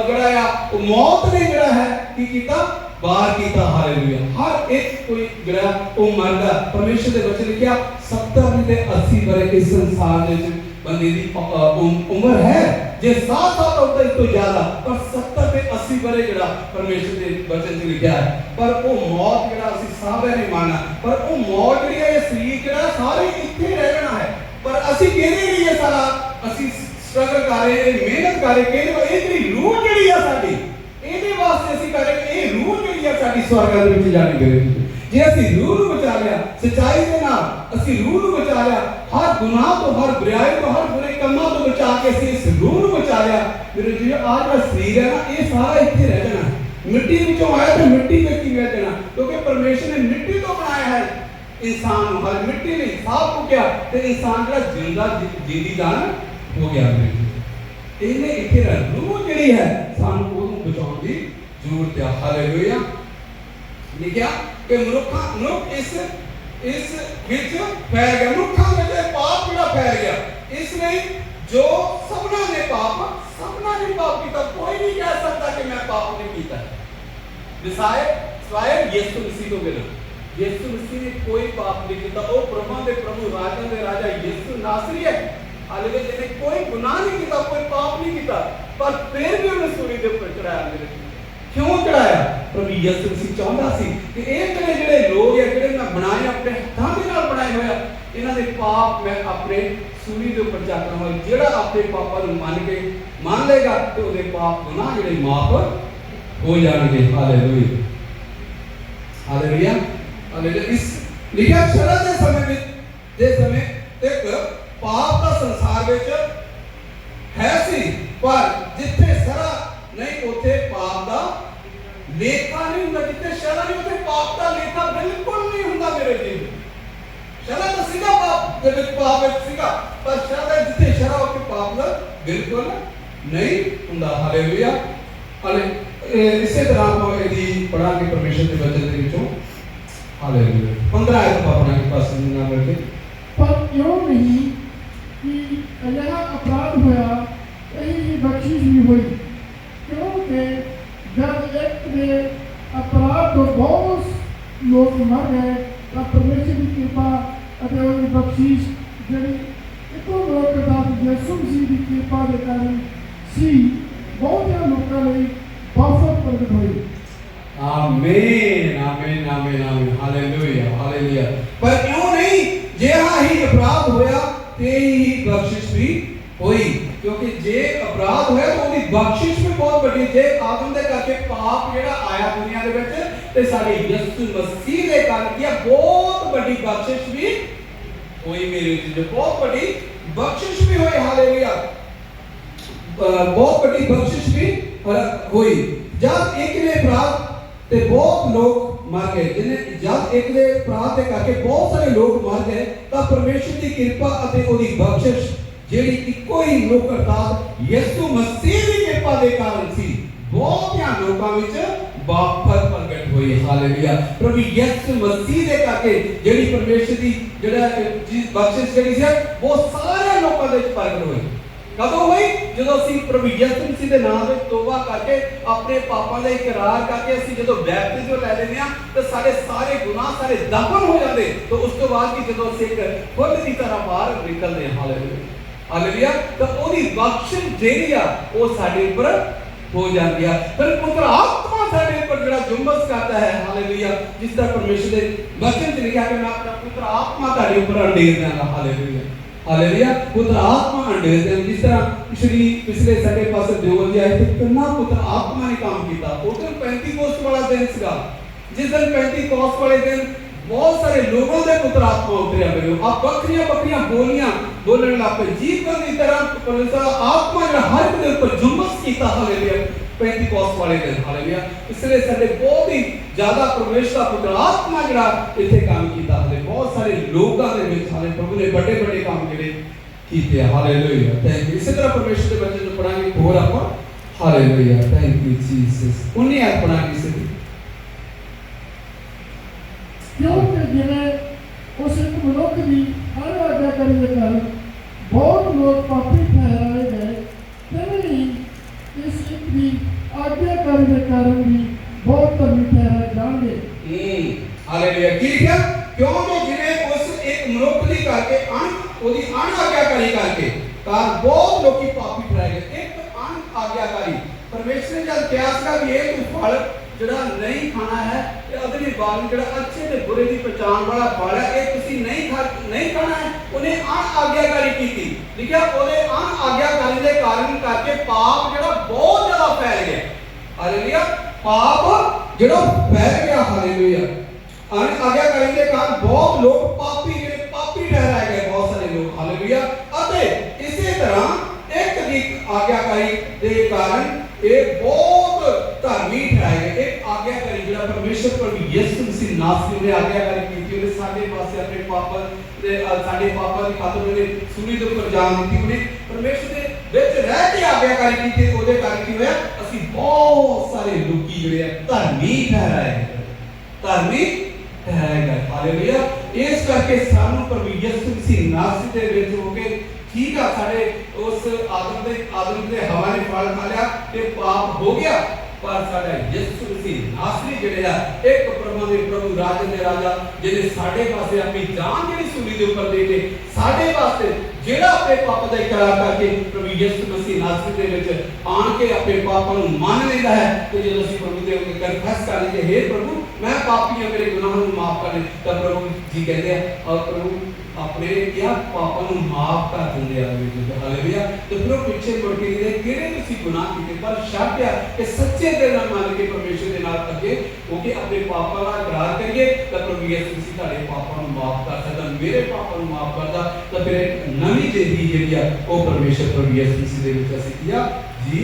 A: जड़ा आ मौत ने जड़ा है की कीता बाहर कीता। हालेलुया। हर एक कोई जड़ा वो मरदा परमेश्वर दे वचन लिखिया 70 ते 80 बरस इस संसार दे विच बंदे दी उम्र है जे 7 साल होता इस तो ज्यादा पर 70 ते 80 बरस जड़ा परमेश्वर दे वचन च लिखिया है। पर वो मौत जड़ा असि सारे नहीं मानना पर वो मौत जड़ी है शरीर जड़ा सारे इत्थे रहना है पर असि केदे लिए सारा असि स्ट्रगल कर रहे मेहनत कर रहे केदे ए जेडी रूह जड़ी है साडी ਇਹਦੇ ਵਾਸਤੇ ਅਸੀਂ ਕਰ ਰਹੇ ਇਹ ਰੂਹ ਜਿਹੜੀ ਆ ਸਾਡੀ ਸਵਰਗ ਦੇ ਵਿੱਚ ਜਾਣੀ ਗਈ ਜੇ ਅਸੀਂ ਰੂਹ ਨੂੰ ਬਚਾ ਲਿਆ ਸਚਾਈ ਦੇ ਨਾਲ ਅਸੀਂ ਰੂਹ ਨੂੰ ਬਚਾ ਲਿਆ ਹਰ ਗੁਨਾਹ ਤੋਂ ਹਰ ਬੁਰਾਈ ਤੋਂ ਹਰ ਬੁਰੇ ਕੰਮਾਂ ਤੋਂ ਬਚਾ ਕੇ ਅਸੀਂ ਇਸ ਰੂਹ ਨੂੰ ਬਚਾ ਲਿਆ ਮੇਰੇ ਜੀ ਆਹ ਜਿਹੜਾ ਸਰੀਰ ਹੈ ਨਾ ਇਹ ਸਾਰਾ ਇੱਥੇ ਰਹਿ ਜਾਣਾ ਮਿੱਟੀ ਵਿੱਚੋਂ ਆਇਆ ਤੇ ਮਿੱਟੀ ਵਿੱਚ ਹੀ ਰਹਿ ਜਾਣਾ ਕਿਉਂਕਿ ਪਰਮੇਸ਼ਰ ਨੇ ਮਿੱਟੀ ਤੋਂ ਬਣਾਇਆ ਹੈ इंसान ਨੂੰ ਹਰ ਮਿੱਟੀ ਨੇ ਸਾਫ਼ ਹੋ ਗਿਆ ਤੇ ਇਨਸਾਨ ਜਿਹੜਾ ਜਿੰਦਾ ਜੀਂਦੀ ਜਾਨ ਹੋ ਗਿਆ ਇਹਨੇ ਇੱਥੇ ਰੂਹ ਜਿਹੜੀ ਹੈ ਸਾਨੂੰ ਉਹਨੂੰ ਬਚਾਉਣ ਦੀ ਜ਼ਰੂਰਤ ਹੈ। ਹਾਲੇਲੂਇਆ। ਲਿਖਿਆ ਕਿ ਮਨੁੱਖ ਇਸ ਵਿੱਚ ਫੈਲ ਗਿਆ ਮਨੁੱਖਾਂ ਵਿੱਚ ਪਾਪ ਜਿਹੜਾ ਫੈਲ ਗਿਆ ਇਸ ਲਈ ਜੋ ਸਭਨਾਂ ਨੇ ਪਾਪ ਕੀਤਾ ਕੋਈ ਨਹੀਂ ਕਹਿ ਸਕਦਾ ਕਿ ਮੈਂ ਪਾਪ ਨਹੀਂ ਕੀਤਾ ਸਿਵਾਏ ਯਿਸੂ ਮਸੀਹ ਤੋਂ ਬਿਨਾਂ ਯਿਸੂ ਮਸੀਹ ਨੇ ਕੋਈ ਪਾਪ ਨਹੀਂ ਕੀਤਾ ਉਹ ਪ੍ਰਭੂ ਦੇ ਪ੍ਰਭੂ ਰਾਜਾਂ ਦੇ ਰਾਜਾ ਯਿਸੂ ਨਾਸਰੀ ਹੈ। हालेलुया जिसने कोई गुनाह नहीं किया कोई पाप नहीं किया पर फिर भी उन्हें सूली के ऊपर चढ़ाया मेरे क्यों चढ़ाया प्रभु यीशु मसीह चाहता सी कि ये ਜਿਹੜੇ ਲੋग है ਜਿਹੜੇ मैं बनाए अपने हाथों के नाल बनाए होया इन्हां दे पाप मैं अपने सूली के ऊपर जाकर होया ਜਿਹੜਾ अपने पापां ਨੂੰ ਮੰਨ लेगा तो ਉਹਦੇ पाप गुनाह ਜਿਹੜੇ माफ हो जाएंगे। Hallelujah hallelujah hallelujah. इस लिखा शरण ਦੇ समय एक पाप का संसार विच है सी पर जिथे शरा नहीं उथे पाप का लेखा नहीं हुंदा जिथे शरा नहीं उथे पाप का लेखा बिल्कुल नहीं हुंदा मेरे जी शरा तो सीधा पाप दे विच पाप विच सीधा पर शरा जिथे शरा उथे पाप का बिल्कुल नहीं हुंदा। हालेलुया। इसे तरह हम यदि पढ़ा के परमेश्वर के वचन के विचों हालेलुया 15 आयत पढ़ना के पास ना करके
B: पर क्यों नहीं कि अजहा अपराध होया यही बख्शिश भी हुई क्योंकि जब एक में अपराध तो बहुत लोग मर गए तब परमेश्वर की कृपा और बख्शिश जड़ी इतो लोग के साथ यीशु मसीह की कृपा के कारण सी बहुत लोगों ने बहुत प्रकट हुई।
A: आमीन आमीन आमीन आमीन। Hallelujah hallelujah. पर क्यों नहीं जे ही अपराध होया ते ही बख्शिश भी हुई क्योंकि जे अपराध होया तो उदी बख्शिश भी बहुत बड़ी जे आदम दे करके पाप जेड़ा आया दुनिया दे विच ते साडे यीशु मसीह दे करके बहुत बड़ी बख्शिश भी हुई मेरे जी बहुत बड़ी बख्शिश भी हुई। हालेलुया। बहुत बड़ी बख्शिश भी हुई जब एक ने अपराध ते बहुत लोग मर गए जिन्हें जब एक ने अपराध के करके बहुत सारे लोग मर गए तब परमेश्वर की कृपा अते ओदी बख्शिश जेड़ी इको ही लोक करता यीशु मसीह की कृपा के कारण सी बहुत लोगों विच वापस प्रगट हुई। हालेलुया। प्रभु यीशु मसीह दे करके जेड़ी परमेश्वर की जेड़ा बख्शिश जेड़ी सी वो सारे लोगों दे विच प्रगट हुई कदों हुई जदों असीं प्रभु यीशु मसीह दे नाम विच तौबा करके अपने पापां दा इकरार करके असीं जदों बैपटिज्म लै लैंदे हां ते सारे गुनाह सारे दफन हो जाते तो उस तो बाद की जदों असीं एक फुल की तरह बाहर निकलदे हां। Hallelujah hallelujah. तो ओदी बख्शिश जेड़ी आ वो साडे उपर हो जाती है फिर पुत्र आत्मा साडे उपर जेड़ा जुम्बस करता है। हालेलुया। जिस तरह परमेश्वर दे वचन च लिखा कि मैं अपना पुत्र आत्मा ताडे उपर अंडेर देंगा। Hallelujah hallelujah. पुत्र आत्मा अंडेर देंगा जिस तरह श्री पिछले संडे पास देवल जी आए थे कितना पुत्र आत्मा ने काम किया उस दिन पेंतीकोस्त वाला दिन सीगा जिस दिन पेंतीकोस्त वाले दिन बहुत सारे लोगों के पुत्र आत्मा उतरे मेरे आप बकरियां बोलियां बोलने लग पे जीवन की तरह परमेश्वर आत्मा जो हर एक के ऊपर जुम्मस कीता। हालेलुया। पेंतीकोस्त वाले दिन। हालेलुया। इसलिए संडे बहुत ही ज्यादा परमेश्वर का पुत्र आत्मा जड़ा इथे काम कीता है बहुत सारे लोगों के विच हाले प्रभु ने बड़े बड़े काम जेडे कीते। हालेलुया। Thank you. इसी तरह परमेश्वर के वचन को पढ़ांगे होर आपां। हालेलुया। Thank you Jesus. उन्हीं आप पढ़ांगे इसे
B: क्योंकि जिन्हें उस एक मनुष्य की हर आज्ञा करने कर बहुत लोग पापी ठहराए गए तभी इस एक भी
A: कारण बहुत लोग पापी ठहराए गए। एक अन आज्ञाकारी परमेश्वर ने जब कहा था कि ये तू फल जड़ा नहीं खाना है, ये अगली बार जड़ा अच्छे ते बुरे की पहचान वाला फल है, ये तुसी नहीं खाना है। उन्हें अन आज्ञाकारी की थी, लिखा ओदे अन आज्ञाकारी के कारण करके पाप जड़ा बहुत ज्यादा फैल गया। हालेलुया, पाप जड़ा फैल गया। हालेलुया, अन आज्ञाकारी के कारण बहुत लोग पापी ठहराए गए, बहुत सारे लोग। हालेलुया, अते इसी तरह एक आज्ञाकारी के कारण एक बहुत धार्मिक ठहराए गए। एक आज्ञाकारी जो परमेश्वर प्रभु यीशु मसीह नासरी ने आज्ञाकारी की थी, उन्हें साडे पासे अपने पापों की खातिर उन्हें सूली के ऊपर जान दी। उन्हें परमेश्वर ने विच रह के आज्ञाकारी की थी, ਉਹਦੇ कारण की होया ਅਸੀਂ बहुत सारे लोकी ਜਿਹੜੇ ਆ धार्मिक ठहराए गए, धार्मिक ठहराए गए। हालेलुया, इस करके सानू प्रभु यीशु मसीह नासरी ਦੇ ਵਿੱਚ ਹੋ ਕੇ ठीक है, साढ़े उस आदम के हवा ने फल खा लिया ते पाप हो गया, पर साढ़ा यीशु मसीह नासरी जिहड़े आ एक प्रभु दे प्रभु राजा दे राजा जिहने साढ़े पासे अपनी जान जिहड़ी सूली दे ऊपर दे के साढ़े वास्ते जिहड़ा अपने पाप दा इकरार करके प्रभु यीशु मसीह नासरी दे विच आन के अपने पापां नूं मान लैंदा है ते जदों असीं प्रभु दे अगे कन्फेस कर लईए, हे प्रभु मैं पापी हां, मेरे गुनाहां नूं माफ कर दे, तां प्रभु जी कहंदे आ और प्रभु अपने क्या पापां नूं माफ कर दिंदे आ। हालेलुया, तो फिर पीछे मुड़ के कहंदे किहड़े तुसीं गुनाह कीते, पर शर्त है कि सच्चे दिल नाल मान के परमेश्वर दे नाल अगे होके अपने पापां दा इकरार करिए, तां प्रभु यीशु मसीह तुहाडे पापां नूं माफ कर सकदा, मेरे पापां नूं माफ करदा, तां फिर एक नवीं जिंदगी जिहड़ी आ ਉਹ परमेश्वर प्रभु यीशु मसीह दे विच ਅਸੀਂ ਕੀ जी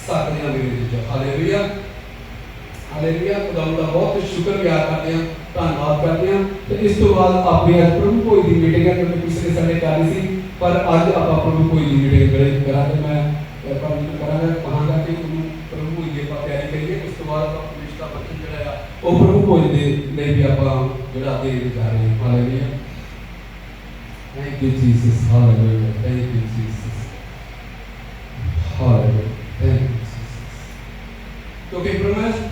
A: सकते हैं मेरे विच। हालेलुया, हालेलुया, खुदावंद दा बहुत शुक्र गुजार करते हैं, धन्यवाद करते हैं। तो इस तो बाद अपनी आज प्रभु भोज की मीटिंग है, क्योंकि पिछले संडे कर रही थी, पर अज आप प्रभु भोज की मीटिंग करा मैं करांगा, कहांगा कि प्रभु भोज की आप तैयारी करिए। उस तो बाद आप परमेश्वर दा वचन जिहड़ा आ ਉਹ प्रभु भोज दे ਲਈ भी आप जिहड़ा दे जा रहे हैं। Hallelujah, thank you Jesus, hallelujah, thank you Jesus, hallelujah, thank you. क्योंकि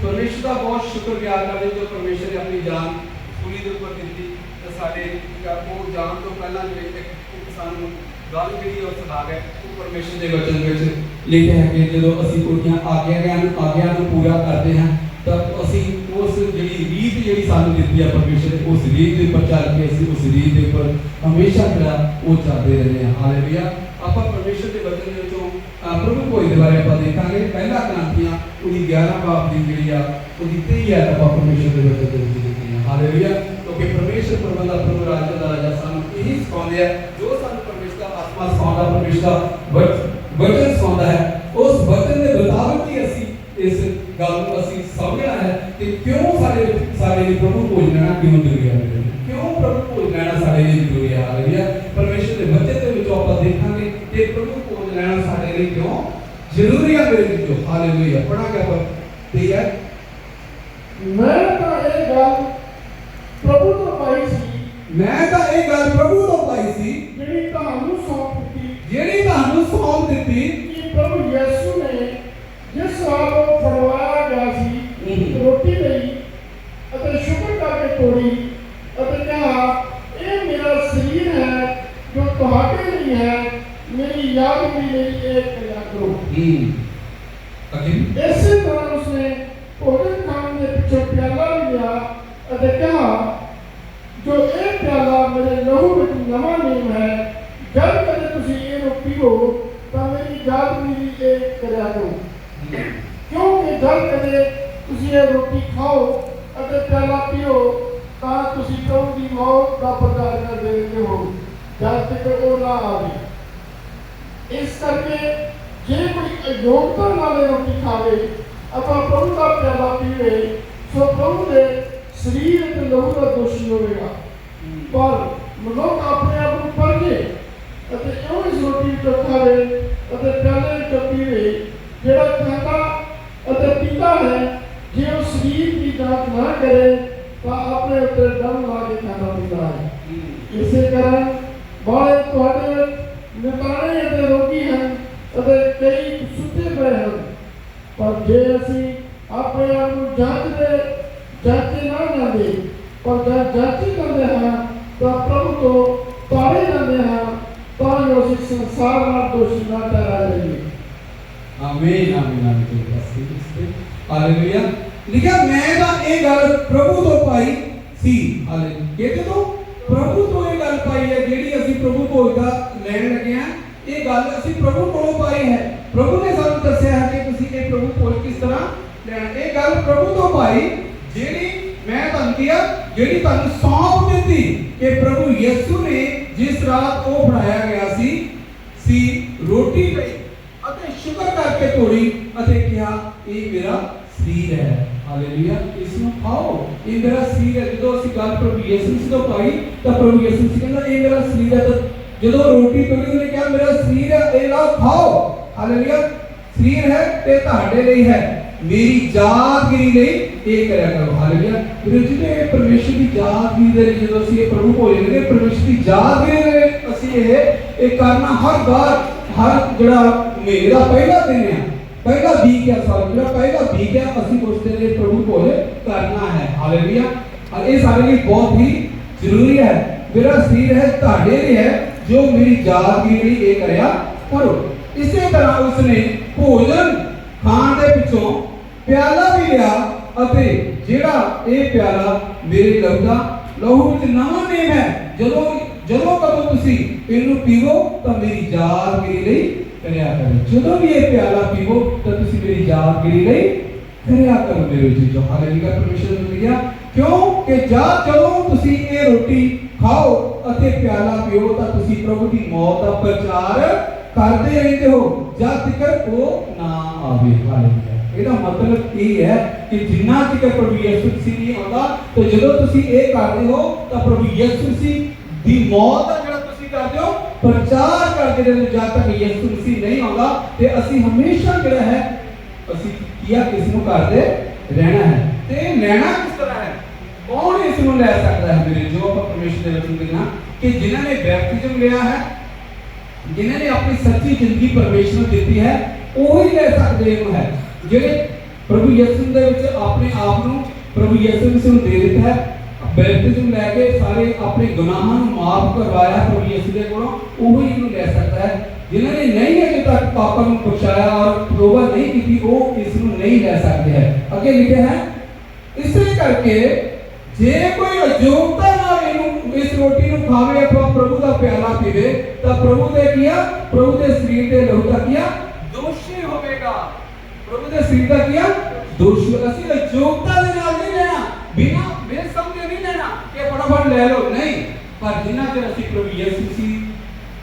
A: परमेश्वर का बहुत शुक्र गुजार करते जो परमेश्वर ने अपनी जान सूली के ऊपर दी तो साढ़े वो जान तो पहला जो सानू गल जी सुना गए वो परमेश्वर के वचन में लिखा है कि जो असी उनकी आज्ञा पूरा करते हैं तब असी उस जी रीत जी सानू दी है परमेश्वर ने उस रीत के ऊपर चल के असी उस रीत के ऊपर हमेशा जरा वो चलते रहते हैं। हालेलुया, आप परमेश्वर के वचन प्रभु भोज के बारे आप देखेंगे, पहला ग्रंथियां 11 बाब की जी उसकी 23 आयत आप परमेश्वर के वचन के देखते हैं। हालेलुया, क्योंकि परमेश्वर प्रभु का प्रभु राजा का राजा सानू यही सिखाते हैं, जो सानू परमेश्वर का आत्मा सिखाता, परमेश्वर का वचन सिखाता है, उस वचन के मुताबिक ही असी इस गल को असी समझना है कि क्यों सारे प्रभु भोज लेना क्यों जरूरी है, क्यों प्रभु भोज लेना सारे लिए जरूरी है। हालेलुया, परमेश्वर के वचन के विच आप देखेंगे कि प्रभु भोज लेना सारे लिए क्यों जरूरी है मेरे विचों। हालेलुया, पढ़ा क्या पर ठीक है,
B: मैं तो एक गल प्रभु तो पाई सी,
A: मैं तो एक गल प्रभु तो पाई सी
B: ਜਿਹੜੀ ਤੁਹਾਨੂੰ
A: सौंप दी
B: कि प्रभु यीशु ने जिस रात को फड़वाया गया सी रोटी ਲਈ ਅਤੇ ਸ਼ੁਕਰ ਕਰਕੇ ਤੋੜੀ ਅਤੇ ਕਿਹਾ ਇਹ ਮੇਰਾ ਸਰੀਰ ਹੈ ਜੋ ਤੁਹਾਡੇ ਲਈ ਹੈ, मेरी यादगिरी ਲਈ ਇਹ ਕਰਿਆ ਕਰੋ। ਇਸੇ ਤਰ੍ਹਾਂ ਉਸਨੇ ਭੋਜਨ ਖਾਣ ਦੇ ਪਿੱਛੇ ਪਿਆਲਾ ਲਿਆ ਅਤੇ ਕਿਹਾ ਜੋ ਇਹ ਪਿਆਲਾ ਮੇਰੇ ਲਹੂ ਵਿੱਚ ਨਵਾਂ ਨਿਯਮ ਹੈ, जब कदे तुसी ये पीओ तो मेरी यादगिरी ये करा करो, क्योंकि जब कदे तुसी ये रोटी खाओ अते प्याला पीओ तां तुसी प्रभु की मौत का प्रचार कर देते हो जब तक वो ना आवे। इस करके जे कोई अयोग्यता नाले रोटी खावे अथवा प्रभु का प्याला पीवे सो प्रभु के शरीर ते लहू का दोषी होगा, पर मनुष्य अपने आप को परखे ਅਤੇ ਕਿਉਂ ਇਸ ਰੋਟੀ ਵਿੱਚੋਂ ਖਾਵੇ ਅਤੇ ਪਿਆਲੇ ਵਿੱਚੋਂ ਪੀਵੇ, ਜਿਹੜਾ ਖਾਂਦਾ ਅਤੇ ਪੀਂਦਾ ਹੈ ਜੇ ਉਹ ਸਰੀਰ ਦੀ ਜਾਂਚ ਨਾ ਕਰੇ ਤਾਂ ਆਪਣੇ ਉੱਤੇ ਦਮ ਲਾ ਕੇ ਖਾਣਾ ਪੀਂਦਾ ਹੈ। ਇਸੇ ਕਾਰਨ ਬਾਹਰ ਤੁਹਾਡੇ ਨਿਤਾਣੇ ਅਤੇ ਰੋਗੀ ਹਨ ਅਤੇ ਕਈ ਸੁੱਤੇ ਪਏ ਹਨ, ਪਰ ਜੇ ਅਸੀਂ ਆਪਣੇ ਆਪ ਨੂੰ ਜਾਂਚੇ ਨਾ ਜਾਂਦੇ ਪਰ ਜਦ ਜਾਂਚੀ ਕਰਦੇ ਹਾਂ ਤਾਂ ਪ੍ਰਭੂ ਤੋਂ ਤਾੜੇ ਜਾਂਦੇ ਹਾਂ ਤਾਂ ਜੋ ਅਸੀਂ ਸੰਸਾਰ ਨਾਲ ਦੋਸ਼ੀ
A: आमीन आमीन आमीन। हालेलुया। लिखा मैं तां ये गल प्रभु तो पाई सी। हालेलुया। कहते तो प्रभु तो ये गल पाई है जिहड़ी असीं प्रभु भोज दा लैण लगे हां, ये गल असीं प्रभु कोलों पाई है। प्रभु ने सानूं दस्सिया है कि तुसीं ये प्रभु भोज किस तरह लैणा। ये गल प्रभु तो पाई जिहड़ी मैं तुहानूं किहा, जिहड़ी तुहानूं सौंप दित्ती कि प्रभु यीशु ने जिस रात वो फड़ाया गया सी रोटी लई अते शुक्र करके तोड़ी अते कहा ये मेरा शरीर है। हालेलुया। इसनूं खाओ, ये मेरा शरीर है। जदों असीं गल प्रभु यीशु मसीह तो पाई तां प्रभु यीशु मसीह कहंदा ये मेरा शरीर है। तां जदों रोटी तोड़ी उन्हें कहा मेरा शरीर है, ये लाओ खाओ। हालेलुया। शरीर है ते तुहाडे लई है, मेरी यादगिरी लई ये करया करो। हालेलुया। विरोधी ने परमेश्वर की यादगिरी दे लई जदों असीं प्रभु भोजन करदे परमेश्वर की यादगिरी दे लई असीं ये करना हर बार, हर जिहड़ा महीने का पहला दिन है, पहला वीक है, सॉरी जिहड़ा पहला वीक है असीं उस दिन ये प्रभु भोजन करना है। हालेलुया। और ये सारे लिए बहुत ही जरूरी है। मेरा शरीर है तुहाडे लिए है, जो मेरी यादगिरी लई ये करया करो। इसी तरह उसने भोजन खाण दे पिछों प्याला भी लिया अते जेड़ा ये प्याला मेरे लहू विच नवां नेम है, जदों कदों तुसीं इहनूं पीवो तां मेरी यादगिरी लई करया करो। जदों भी ये प्याला पीवो तां तुसीं मेरी यादगिरी लई करया करो मेरे जीजो। हालेलुया। परमेश्वर ने लिया क्यों कि जदों तुसीं ये रोटी खाओ अते प्याला पीओ तां तुसीं प्रभु की मौत दा प्रचार करते रहते हो जब तक वो ना आवे। हालेलुया। ਇਹਦਾ मतलब ये है कि जिन्ना तक प्रभु यीशु मसीह नहीं आਉਂਦਾ तो ਜਦੋਂ ਤੁਸੀਂ ਇਹ ਕਰਦੇ ਹੋ ਤਾਂ ਪ੍ਰਭु ਯीशु मसीह ਦੀ ਮੌਤ ਦਾ ਜਿਹੜਾ ਤੁਸੀਂ ਕਰਦੇ ਹੋ ਪ੍ਰਚਾਰ ਕਰਦੇ ਰਹਿੰਦੇ ਜਦ ਤੱਕ ਯीशु मसीह ਨਹੀਂ ਆਉਂਦਾ। ਤੇ ਅਸੀਂ ਹਮੇਸ਼ਾ ਜਿਹੜਾ ਹੈ ਅਸੀਂ ਕੀਆ ਕਿਸ ਨੂੰ ਕਰਦੇ ਰਹਿਣਾ ਹੈ। ਤੇ ਲੈਣਾ ਕਿਸ ਤਰ੍ਹਾਂ ਹੈ, ਕੌਣ ਇਸ ਨੂੰ ਲੈ ਸਕਦਾ ਹੈ ਮੇਰੇ ਜੋ ਆਪਾਂ ਪਰਮੇਸ਼ਰ ਦੇ ਵਚਨ ਦੇ ਨਾਲ ਕਿ ਜਿਨ੍ਹਾਂ ਨੇ ਬੈਪਤਿਜ਼ਮ ਲਿਆ ਹੈ, जिन्होंने अपनी सच्ची जिंदगी परमेश्वर दी है वही ले सकते है। जेडे प्रभु यीशु दे विच अपने आप को प्रभु यीशु मसीह ने दे दिता है, बैप्तिज्म लैके सारे अपने गुनाहों को माफ करवाया प्रभु यीशु दे कोलों, वही इन्हें ले सकता है। जिन्होंने नहीं अजे तक पापों को बख्शाया और तौबा नहीं की वो इसनूं नहीं ले सकते हैं। अगे लिखे है इसे करके जे कोई अयोग्यता नाल इस रोटी को खावे अथवा प्रभु का प्याला पीवे तो प्रभु दे किया प्रभु दे शरीर दे लहू का किया दोषी होवेगा। प्रभु दे शरीर का किया दोषी। असि अयोग्यता दे नाल नहीं लेना, बिना बेसमझे नहीं लेना कि फटाफट ले लो, नहीं। पर जिन्ना चਿਰ ਅਸੀਂ प्रभु यीशु मसीह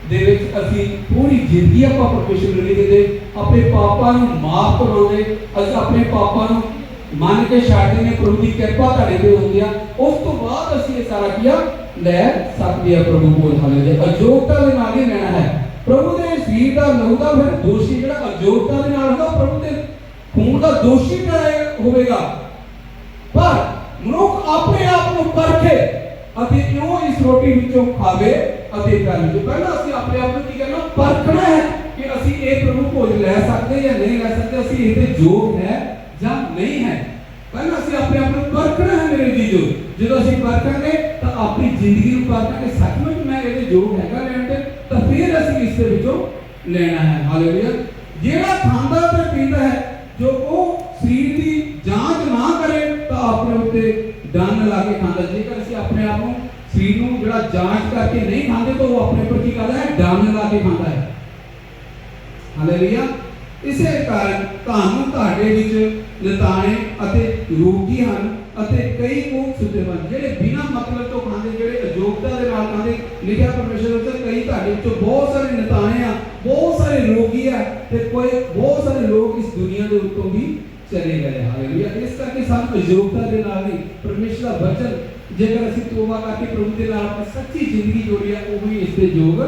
A: ਦੇ ਵਿੱਚ ਅਸੀਂ पूरी जिंदगी ਆਪਾਂ परमेश्वर ਨੂੰ ਦੇ अपने पापां ਨੂੰ माफ कराਉਂਦੇ, ਅਸੀਂ अपने पापां ਨੂੰ मन के छाड़ने ने प्रभु की कृपा तुहाडे ते हुंदी आ, उस तो बाद असीं ये सारा किया ले सकते हैं प्रभु कोल। हालेलुया। अयोग्यता दे नाल ही रहना है। प्रभु दे शरीर दा लहू दा फिर दोषी जिहड़ा अयोग्यता दे नाल होगा प्रभु दे खून दा दोषी होवेगा। पर मनुख अपने आप को परखे अते क्यों इस रोटी विचों खावे अते प्यावे। जो पहला असीं अपने आप को की करना परखना है कि असीं ये प्रभु भोज ले सकते या नहीं ले सकते, असीं इहदे योग है ਜਾਂ नहीं है। पहला ਅਸੀਂ ਆਪਣੇ ਆਪ ਨੂੰ ਪਰਖਣਾ ਹੈ ਮੇਰੇ ਜੀਜੋ। ਜਦੋਂ ਅਸੀਂ ਪਰਖਾਂਗੇ ਤਾਂ ਆਪਣੀ ਜ਼ਿੰਦਗੀ ਨੂੰ ਪਰਖਾਂਗੇ ਸੱਚਮੁੱਚ ਮੈਂ ਇਹਦੇ ਯੋਗ ਹੈਗਾ ਲੈਣ ਤੇ, ਤਾਂ ਫਿਰ ਅਸੀਂ ਇਸ ਦੇ ਵਿੱਚੋਂ ਲੈਣਾ ਹੈ। ਹਾਲੇਲੂਇਆ। ਜਿਹੜਾ ਖਾਂਦਾ ਤੇ ਪੀਂਦਾ ਹੈ ਜੋ ਉਹ ਸਰੀਰ ਦੀ ਜਾਂਚ ਨਾ ਕਰੇ ਤਾਂ ਆਪਣੇ ਉੱਤੇ ਡੰਨ ਲਾ ਕੇ ਖਾਂਦਾ। ਜੇਕਰ ਅਸੀਂ ਆਪਣੇ ਆਪ ਨੂੰ ਸਰੀਰ ਨੂੰ ਜਿਹੜਾ ਜਾਂਚ ਕਰਕੇ ਨਹੀਂ ਖਾਂਦੇ ਤਾਂ ਉਹ ਆਪਣੇ ਉੱਪਰ ਕੀ ਕਰਦਾ ਹੈ, ਡੰਨ ਲਾ ਕੇ ਖਾਂਦਾ ਹੈ। ਹਾਲੇਲੂਇਆ। इसे कारण ਤੁਹਾਨੂੰ ਤੁਹਾਡੇ ਵਿੱਚ ਨਿਤਾਣੇ ਅਤੇ ਰੋਗੀ ਹਨ ਅਤੇ ਕਈ ਲੋਕ ਸੁਧਰਵਾਨ ਜਿਹੜੇ ਬਿਨਾ ਮਤਲਬ ਤੋਂ ਖਾਂਦੇ, ਜਿਹੜੇ ਅਯੋਗਤਾ ਦੇ ਨਾਲ ਖਾਂਦੇ। ਲਿਖਿਆ ਪਰਮੇਸ਼ਰ ਵਿੱਚ ਕਈ ਤੁਹਾਡੇ ਵਿੱਚੋਂ ਬਹੁਤ ਸਾਰੇ ਨਿਤਾਣੇ ਆ, ਬਹੁਤ ਸਾਰੇ ਰੋਗੀ ਆ ਤੇ ਕੋਈ ਬਹੁਤ ਸਾਰੇ ਲੋਕ ਇਸ ਦੁਨੀਆ ਦੇ ਉੱਤੋਂ ਵੀ ਚਲੇ ਗਏ। ਹਾਲੇਲੂਇਆ। ਇਸ ਕਰਕੇ ਸਾਨੂੰ ਅਯੋਗਤਾ ਦੇ ਨਾਲ ਨਹੀਂ, ਪਰਮੇਸ਼ਰ ਦਾ ਵਚਨ ਜੇਕਰ ਅਸੀਂ ਤੋਬਾ ਕਰਕੇ ਪ੍ਰਭੂ ਦੇ ਨਾਲ ਆਪਣੀ ਸੱਚੀ ਜ਼ਿੰਦਗੀ ਜੋੜੀ ਆ ਉਹ ਵੀ ਇਸ ਦੇ ਯੋਗ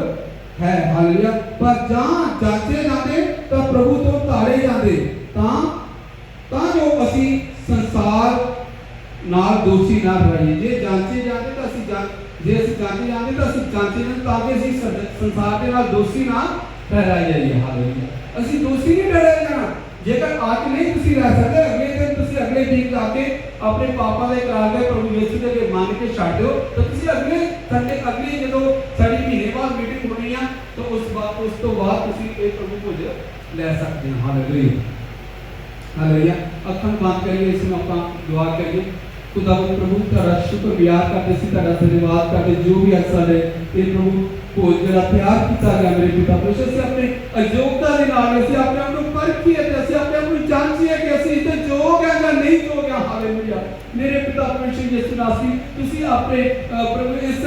A: है। हालेलुया। पर जहां जांचे जाते तो प्रभु तो ताड़े जाते ता जो असी संसार नाल दोषी ना रहिए। जे जांचे जाते तो असी जे असी जांचे जाते तो असी जांचे जाते ताकि असी संसार के नाल दोषी ना ठहराए जाइए। हालेलुया। असी दोषी नहीं ठहराए जाना। जेकर आज नहीं तुसी रह सकते, अगले दिन तुसी अगले दिन जाके अपने पापा दे करा के प्रभु यीशु दे मान के छाड़ दो तो तुसी अगले संडे अगली जो साडी महीने बाद मीटिंग होनी है तो उस तो बाद तुसी एक प्रभु भोज ले सकते हैं। Hallelujah hallelujah. अखां बंद करिए, इसमें आप दुआ करिए। खुदावंद प्रभु तेरा शुक्रगुजार करते सी, तेरा धन्यवाद करते जो भी अक्सर है ये प्रभु भोज जरा तैयार किया गया मेरे पिता परमेश्वर से अपने अयोग्यता के नाल असीं अपने आप को परखिए ते असीं अपने आप को जांचिए कि असीं इस ते योग है या नहीं योग है। हालेलुया मेरे पिता परमेश्वर यीशु नासरी तुसीं अपने प्रभु इस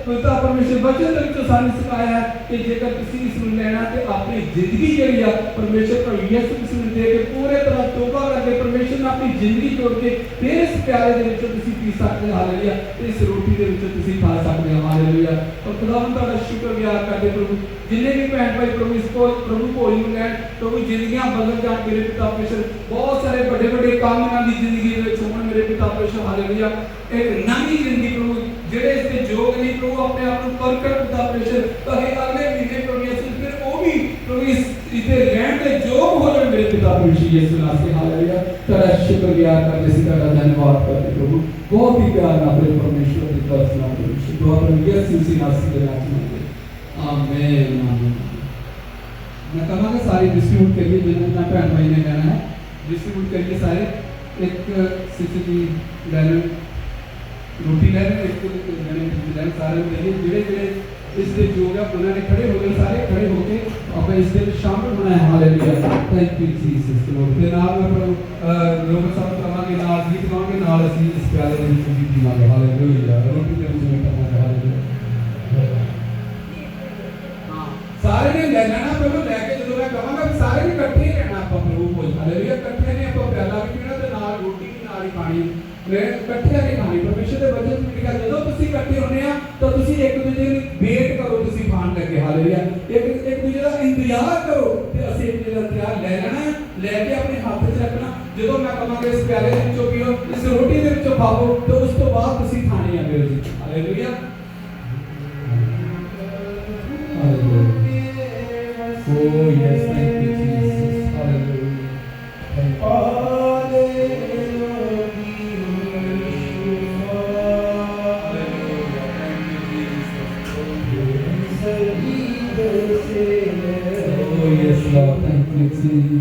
A: पिता परमेश्वर वचन दे विच सानूं सिखाया है कि जेकर तुसीं इस नूं लेना ते अपनी जिंदगी जिहड़ी आ परमेश्वर प्रभु यीशु मसीह नूं दे के पूरे तरह तौबा करके परमेश्वर ने अपनी जिंदगी जोड़ के फिर इस प्यारे दे विच तुसीं पी सकते हो। हालेलुया इस रोटी दे विच तुसीं खा सकते हो। हालेलुया और खुदावंद तुहाडा शुक्रगुजार करते प्रभु जिन्ने भी भैन भाई प्रभु इसको प्रभु भोज नूं लैण प्रभु जिंदगियां बदल जाण मेरे पिता परमेश्वर। बहुत सारे बड़े बड़े काम इन्हां दी जिंदगी दे विच होण मेरे पिता परमेश्वर। हालेलुया एक नवी जिंदगी प्रभु जेड़े इसके योग नहीं प्रभु अपने आप को कर पिता परमेश्वर ताकि अगले महीने प्रभु यीशु फिर वो भी प्रभु इसे रहण दे योग हो जाए मेरे पिता परमेश्वर यीशु नाम से। हालेलुया तेरा शुक्रगुजार करते सी, तेरा धन्यवाद करते प्रभु। बहुत ही प्यार ना अपने परमेश्वर की तरफ से नाम परमेश्वर दुआ प्रभु यीशु मसीह नाम से मांगते आमीन आमीन। मैं कहूँगा सारे डिस्ट्रीब्यूट करिए जिन्होंने भैन भाई ने लेना है डिस्ट्रीब्यूट करिए सारे। एक सिटी की लैन रोटी लैन एक लैन सारे करिए जेड़े जेड़े इस दिन जो है उन्होंने खड़े हो गए सारे खड़े होकर अब इस दिन शामिल होना है। Hallelujah thank you Jesus Lord के नाम में प्रभु लोग सब कमांगे नाल गीत गाओगे नाल ਅਸੀਂ इस प्यारे दिन को गीत गाएंगे। हालेलुया रोटी के मुंह में कमांगे। हालेलुया हां सारे ने ले लेना प्रभु लेके जो मैं कहूंगा सारे ने इकट्ठे रहना आप प्रभु को। हालेलुया इकट्ठे ने आप प्याला भी पीना ते नाल रोटी भी नाल ही खानी मैं इकट्ठे नहीं खानी। परमेश्वर के वचन में लिखा जो तुसी इकट्ठे होने आ तो तुसी एक दूसरे की वेट करो तुसी खान लगे। हालेलुया एक दूसरे का इंतजार करो ते असि एक दूसरे का तैयार ले लेना लेके अपने हाथ में रखना। जो मैं कहूंगा इस प्याले दे विचों पियो इस रोटी दे विचों खाओ तो उस तो बाद तुसी खानी है मेरे जी। Hallelujah oh yes thank you Jesus hallelujah oh yes Lord thank you Jesus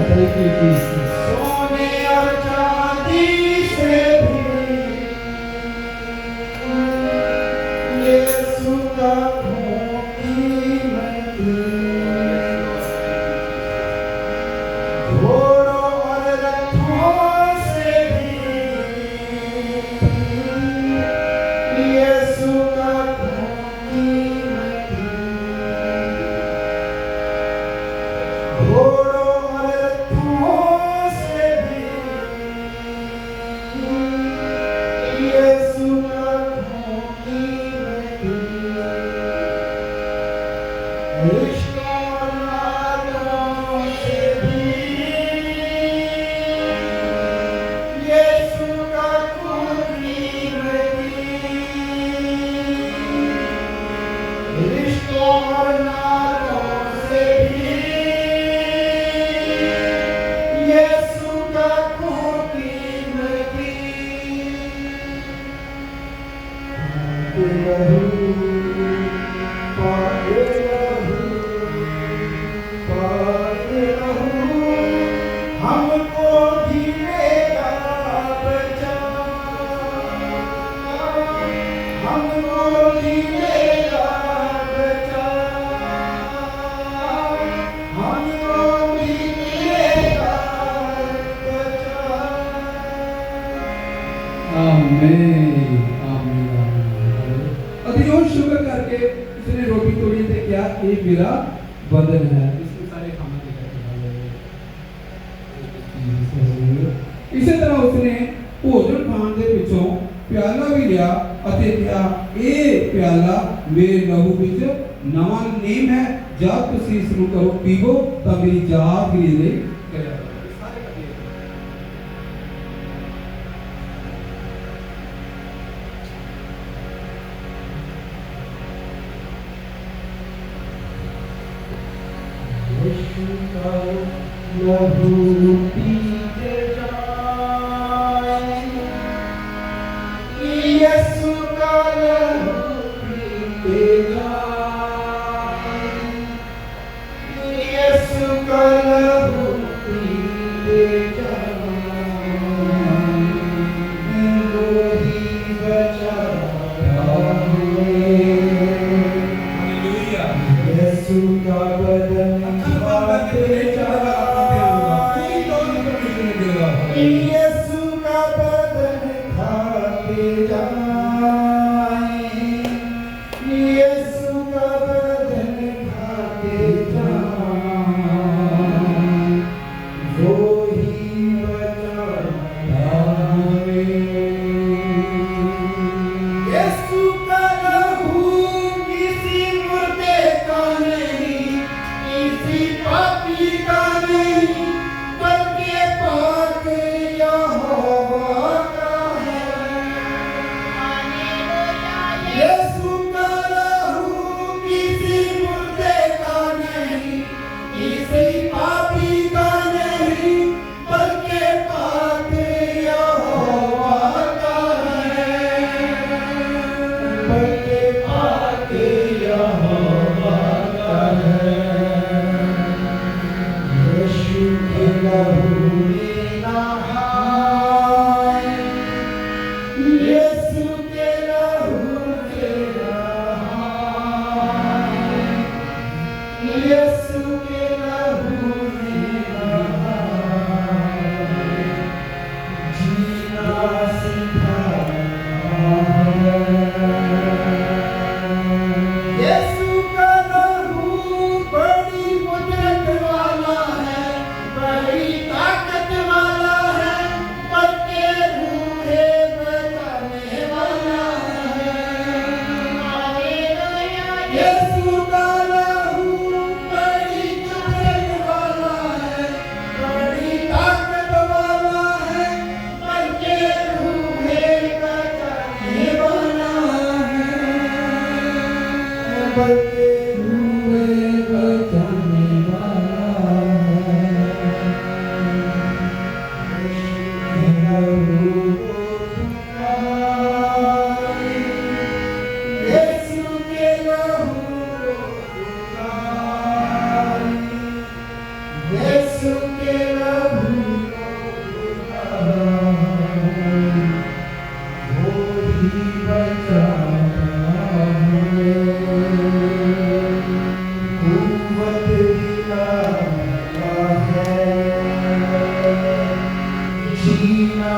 A: Thank you, Jesus.
C: सोने और चांदी से भी यीशु का खून कीमती। घोड़ों और रथों से भी यीशु का खून कीमती। घोड़ों और रथों से भी यीशु का खून कीमती। रिश्तों और नातों से भी यीशु का खून कीमती। रिश्तों और नातों से भी यीशु का खून कीमती। पाते रहूं, हमको भी मेरा बचा। हमको भी मेरा बचा। हमको भी मेरा बचा।
A: आमीन, आमीन, आमीन। अधिकांश शुक्र करके उसने रोटी तोड़ी थे, क्या ये मेरा बदन है। इसमें सारे खाना दिखाई। इसी तरह उसने भोजन खाण दे पिछों प्याला भी लिया अते कहा, ये प्याला मेरे लहू विच नवा नेम है, जब तुसीं इस नूं करो पीवो तां मेरी याद भी ले करिया करो। सारे करिए।
C: यीशु का लहू पीते जाए। यीशु का लहू पीते जाए। यीशु का लहू पीते जाए। वो ही बचाता है।
A: हालेलुया।
C: यीशु का बदन
A: अखंड बात करके चढ़ा अपना ध्यान होगा।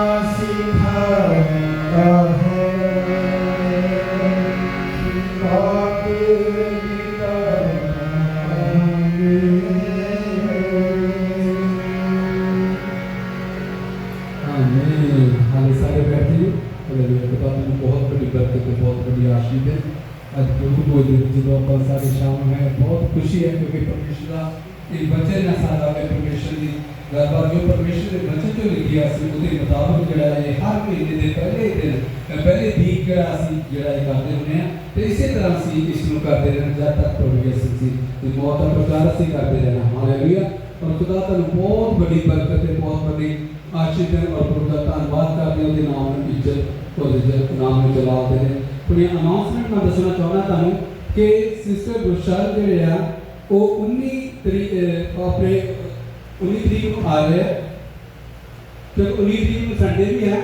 C: सिखाता है
A: हाले सारे बैठे हो खुदा तुम बहुत बड़ी बरकत है, बहुत बड़ी आशीष है। आज प्रभु को जो अपन सारे शाम है बहुत खुशी है क्योंकि परमेश्वर का एक वचन है सारा में परमेश्वर की गलबात जो परमेश्वर ने वचन जो लिखी है उसके मुताबिक जड़ा है हर महीने के पहले दिन पहले वीक जड़ा असि जड़ा करते होने हैं तो इसी तरह से इसको करते रहना जब तक प्रभु यीशु की मौत का प्रचार से करते रहना। हालेलुया। और खुदा तुम बहुत बड़ी बरकत है, बहुत बड़ी आशीष है और प्रभु का धन्यवाद करते हैं। नाम में इज्जत और इज्जत नाम में चलाते हैं। थोड़ी अनाउंसमेंट मैं दसना चाहना थानू कि सिस्टर गुरशर जो है वो 19 तरीक को आ रहे हैं क्योंकि 19 तरीक को संडे भी है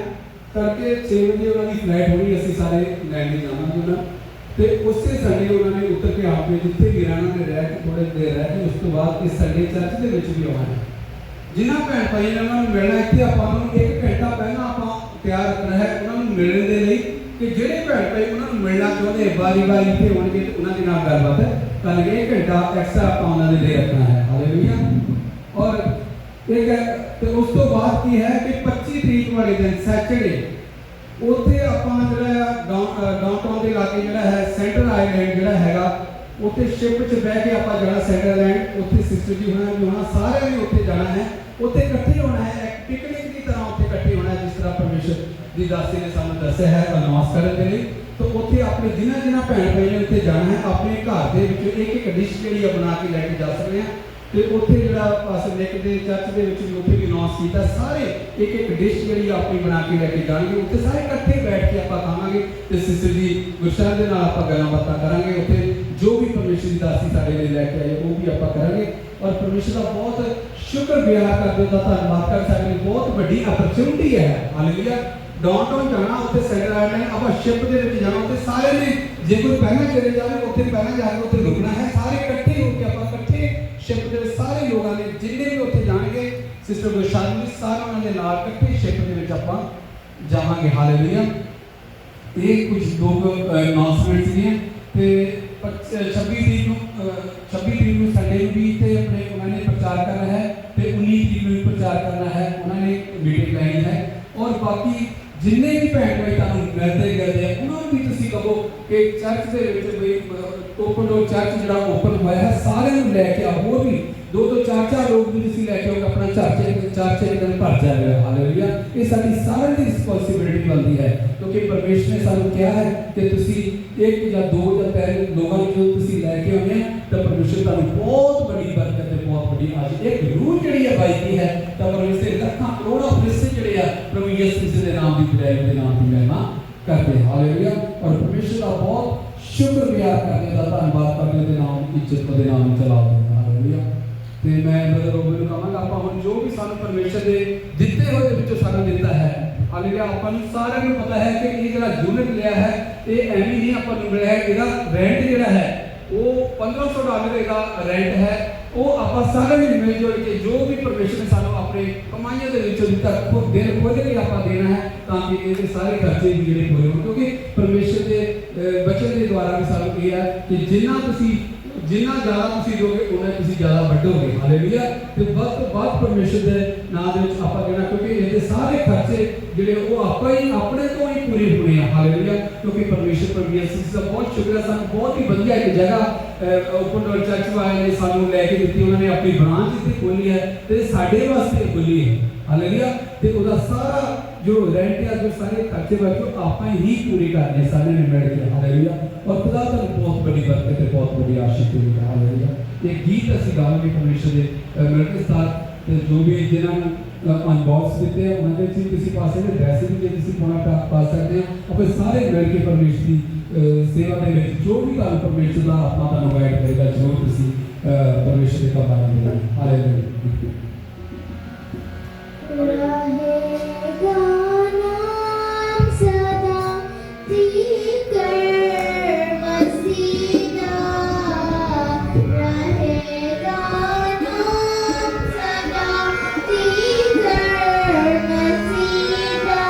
A: करके 6 बजे उन्होंने फ्लाइट होनी असं सारे लैंड जाना होना तो उस संडे उन्होंने उतर के आपने जितने भी रहना ने रह के थोड़े देर रह के उस तो बाद इस संडे चर्च के भी आना है जिन्होंने भैन भाई ने उन्होंने मिलना इतने आप 1 घंटा पहला आप तैयार रखना है उन्होंने मिलने के लिए कि जोड़े भैन भाई उन्होंने मिलना चाहते बारी बारी इतने होंगे तो उन्होंने नाम गलबात है कल 1 घंटा एक्स्ट्रा आप उन्होंने ले रखना है। हालेलुया। और एक तो उस तो बाद की है कि 25 तरीक वाले दिन सैटरडे उत्थे आपां जिहड़ा डाउनटाउन के इलाके जिहड़ा है सेंटर आइलैंड जिहड़ा हैगा उत्थे शिप च बह के आपां जाना सेंटर आइलैंड उत्थे सिस्टर जी होना भी होना सारे ने उत्थे जाना है उत्थे इकट्ठे होना है एक पिकनिक की तरह उत्थे इकट्ठे होना है जिस तरह परमेश्वर जी दासी ने सानू दस्सिया है अनाउंस करने के लिए। तो उत्थे अपने जिन्हां भैन भाई ने उत्थे जाना है अपने घर दे विच एक डिश जिहड़ी बना के लैके जा सकते हैं तो उत्थे जिहड़ा पास्टर निक दे चर्च दे विच भी उत्थे भी अनाउंस कीता सारे एक डिश जिहड़ी अपनी बना के लैके जाणगे उत्थे सारे इकट्ठे बैठ के आपां खावांगे ते सिस्टर जी गुरशर दे नाल आपां गल्लां बातां करांगे उत्थे जो भी परमेश्वर दी दासी साडे लई लैके आए वो भी आपां करांगे और परमेश्वर का बहुत शुक्रगुजार करदे दा धन्नवाद कर साडे लई बहुत वड्डी अपॉर्चुनिटी है। हालेलुया। डाउनटाउन जाना उत्थे सेंटर आइलैंड आपां शिप दे विच जाना उत्थे सारे ने जे कोई पहले चले जावे उत्थे पहले जाके उत्थे रुकना है सारे इकट्ठे होके आपां इकट्ठे शिप दे सारे लोगों ने जिन्ने भी उत्थे जाणगे सिस्टर गुरशर जी सारे उन्हां दे नाल इकट्ठे शिप दे विच आपां जावांगे। हालेलुया। ये कुछ दो अनाउंसमेंट्स हैं ते 26 तरीक को संडे भी थे अपने उन्होंने प्रचार करना है तो 19 तरीक को भी प्रचार करना है उन्होंने मीटिंग लाई है। और बाकी जिन्ने भी भैन भाई तुहानूं मिलते गए हैं उन्होंने भी तुसीं कहो कि चर्च के ओपन डोर चर्च जो ओपन हुआ है सारे लैके आओ होर भी 2-4 लोग भी तुसीं लैके आओ अपना चर्च एक दिन भर जाएगा। हालेलुया। ये साडी सारिਆਂ ਦੀ रिस्पॉन्सिबिलिटी बनती है क्योंकि परमेश्वर ने सानू कहा है कि तुसीं 1 या 2 या 3 लोगों को तुसीं लैके आउने तो परमेश्वर तुहानूं बहुत बड़ी बरकत है बहुत बड़ी आज एक रूह जिहड़ी है बाईती है तो परमेश्वर लाखां करोड़ों फरिश्ते जिहड़े आ प्रभु यीशु मसीह के नाम की बुराई के नाम की महिमा करते हैं। हालेलुया। और परमेश्वर का बहुत शुक्रगुजार करने का धन्यवाद करने के नाम इज्जत के नाम चलाओ। हालेलुया। तो मैं ब्रदर रोबन को कहांगा आप हम जो भी सानू परमेश्वर के दिते हुए विचों सानू दिता है। हालेलुया। आपां सारे को पता है कि ये जिहड़ा यूनिट लिया है ये एवं नहीं आपां नूं मिलिया है इसदा रेंट जिहड़ा है वो $1500 का रेंट है वो आपां सारे मिलजुल के जो भी परमेश्वर ने सानू अपने कमाइयां दे विचों दिता खुद दिन खुद ही आपां देना है ताकि ये सारे खर्चे भी जिहड़े पूरे होण क्योंकि परमेश्वर के वचन के द्वारा भी सानू ये है कि जिन्ना ज़्यादा तुसीं दोगे उन्ना तुसीं ज़्यादा बढ़ोगे। हालेलुया। तो वक्त बाद परमेश्वर के नाम दे विच आपां देना क्योंकि ये सारे खर्चे जिहड़े वो आपां ही अपने तो ही पूरे होने हैं। हालेलुया। क्योंकि परमेश्वर परमेश्वर का बहुत शुक्र है सानू बहुत ही वधिया एक जगह ओपन डोर चर्च वाले ने सानू लैके दित्ती उन्होंने अपनी ब्रांच इत्थे खोली है तो साडे वास्ते खोली है। हालेलुया। तो उसका सारा जो रेंट है जो सारे खर्चे बच्चों आप ही पूरी करने सारे ने मिल के। हालेलुया। और खुदा तुहानूं बहुत बड़ी बरकत है बहुत बड़ी आशीष देगा। हालेलुया। एक गीत असीं गावांगे परमेश्वर के मिलके साथ जो भी जिन्होंने अनबॉक्स दिते हैं उन्होंने किसी पास ड्रेस भी किसी पा सकते हैं अपने सारे मिल के परमेश्वर की सेवा के जो भी तुहानूं परमेश्वर का आत्मा तुहानूं गाइड करेगा जरूर तुसीं परमेश्वर के काम करना। हालेलुया।
D: रहेगा नाम सदा तीकर मसीहा रहेगा नाम सदा तीकर मसीहा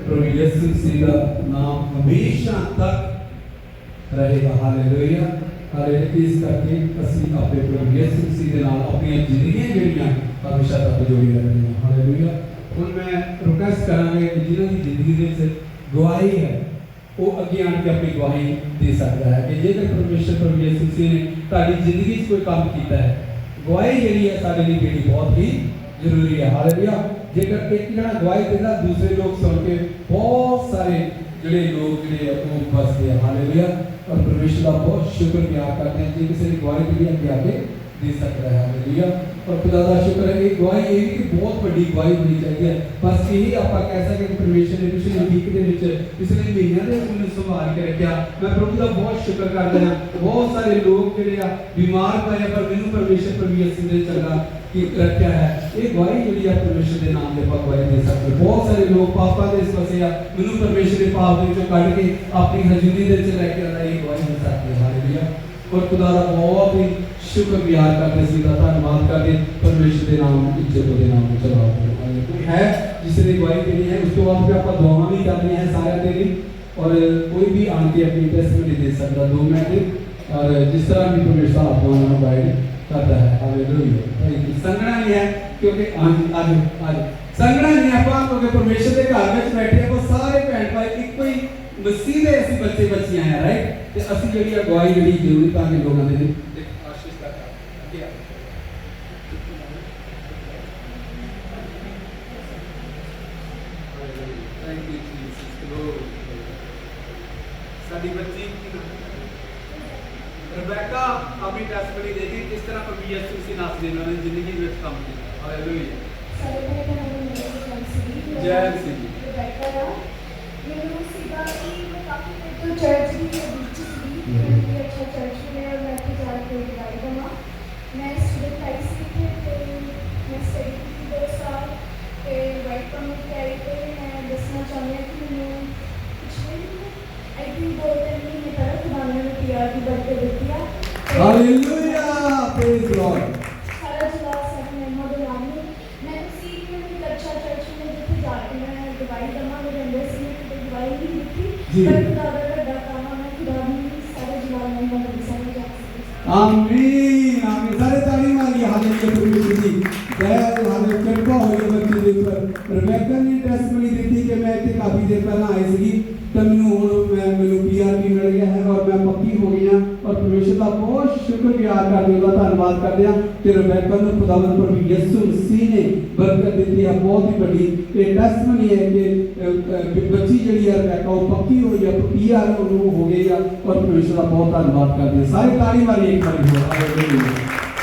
A: प्रभु यीशु मसीह का नाम हमेशा तक रहेगा। Hallelujah hallelujah. इस करके ਅਸੀਂ ਆਪਣੇ प्रभु यीशु मसीह ਦੇ ਨਾਲ ਆਪਣੀਆਂ ਜ਼ਿੰਦਗੀਆਂ ਜਿਹੜੀਆਂ ਹਮੇਸ਼ਾ ਤੱਕ ਜੋੜੀ ਰੱਖਣੀਆਂ। ਹਾਲੇਲੂया। ਹੁਣ ਮੈਂ ਰਿਕਵੈਸਟ ਕਰਾਂਗੇ ਕਿ ਜਿਹਨਾਂ ਦੀ ਜ਼ਿੰਦਗੀ ਦੇ ਵਿੱਚ ਗਵਾਹੀ ਹੈ ਉਹ ਅੱਗੇ ਆਣ ਕੇ ਆਪਣੀ ਗਵਾਹੀ ਦੇ ਸਕਦਾ ਹੈ ਕਿ ਜੇਕਰ ਪਰਮੇਸ਼ਰ ਪ੍ਰਭੂ ਯਿਸੂ ਮਸੀਹ ਨੇ ਤੁਹਾਡੀ ਜ਼ਿੰਦਗੀ 'ਚ ਕੋਈ ਕੰਮ ਕੀਤਾ ਹੈ, ਗਵਾਹੀ ਜਿਹੜੀ ਹੈ ਸਾਡੇ ਲਈ ਜਿਹੜੀ ਬਹੁਤ ਹੀ ਜ਼ਰੂਰੀ ਹੈ। ਹਾਲੇਲੂਇਆ। ਜੇਕਰ ਇੱਕ ਜਣਾ ਗਵਾਹੀ ਦਿੰਦਾ ਦੂਸਰੇ ਲੋਕ ਸੁਣ ਕੇ ਬਹੁਤ ਸਾਰੇ ਜਿਹੜੇ ਲੋਕ ਜਿਹੜੇ ਉਹ ਬਸਦੇ ਆ। ਹਾਲੇਲੂਇਆ। और परमेश्वर का बहुत शुक्रिया करते हैं जी किसी ने गवाही के लिए आगे आगे दे सकता है। हालेलुया। और खुदा का शुक्र है कि गवाही ये भी बहुत बड़ी गवाही होनी चाहिए। बस यही आप कह सकते कि परमेश्वर ने पिछले वीक के पिछले महीनों में उन्हें संभाल के रखा। मैं प्रभु का बहुत शुक्र करता हूँ। बहुत सारे लोग जो बीमार पए पर मैनू परमेश्वर प्रभु यीशु ने चंगा कि रखा है। ये गवाही जी परमेश्वर के नाम से गवाही दे सकते। बहुत सारे लोग पापा के फसे आ मैनू परमेश्वर के पाप के कढ़ के अपनी हजूरी के लैके आना ये गवाही दे सकते। हालेलुया। और खुदा का बहुत ही शुक्रगुजार करते सीधा धन्यवाद करते परमेश्वर के नाम इज्जत के नाम में चलाते है जिसने गवाही देनी है। उसके बाद फिर आप दुआवां भी करनी है सारे के लिए और कोई भी आके अपनी टेस्टमनी दे सकता 2 मिनट और जिस तरह भी परमेश्वर आपको गाइड करता है। हालेलुया। संगना नहीं है क्योंकि आज संगना नहीं आप क्योंकि परमेश्वर के घर में बैठे हैं सारे भैन भाई एक ही मसीह दे ऐसे बच्चे बच्चियां हैं राइट। ते असि जेडी अगवाई जेडी जरूरी ताकि लोगों ने आशीष का आगे आ थैंक यू जीसस ग्लोरी। साडी बच्ची रिबेका अपनी टेस्टमनी देगी किस तरह प्रभु यीशु मसीह नासरी ने जिंदगी में काम किया। हालेलुया। जय मसीह।
D: रिबेका मेरे सीधा कि मैं काफी तो चर्च भी है बीच भी भी अच्छा चर्च में और मैं तो जा के गाइड बना। मैं स्टूडेंट लाइफ से थे तो मैं स्टडी की 2 साल फिर वाइट कमिट कैरी पे मैं दसना चाहूँगी कि मैंने पिछले आई थिंक 2-3 महीने पहले खुदा ने पीआर की बर्थडे दे दिया।
A: Hallelujah praise Lord.
D: सारा जिला सब मेहमान बुलाने मैं सीख में एक अच्छा चर्च में जिसे जाके मैं दवाई दमा मेरे अंदर से दवाई ही लिखी पर खुदा का डाटा मैं खुदा भी सारे जिला में मैं सारे जा सकती।
A: आमीन आमीन। सारे ताली मारिए। हालेलुया प्रभु जी दया हाले कृपा होए बच्चे दे ऊपर। रिबेका ने टेस्टमनी दी कि मैं इतने काफी देर पहला आई सी तो मैनू पीआर भी मिल गया है और मैं पक्की हो गई हाँ और परमेश्वर का बहुत शुक्रगुजार करते हैं धन्यवाद करते हैं कि रिबेका को खुदावंद प्रभु यीशु मसीह ने बरकत दी है। बहुत ही बड़ी ये टेस्टमनी है कि बच्ची जी है रिबेका वो पक्की हुई है पीआर हो गई है और परमेश्वर का बहुत धन्यवाद करते हैं। सारे ताली मारिए एक बार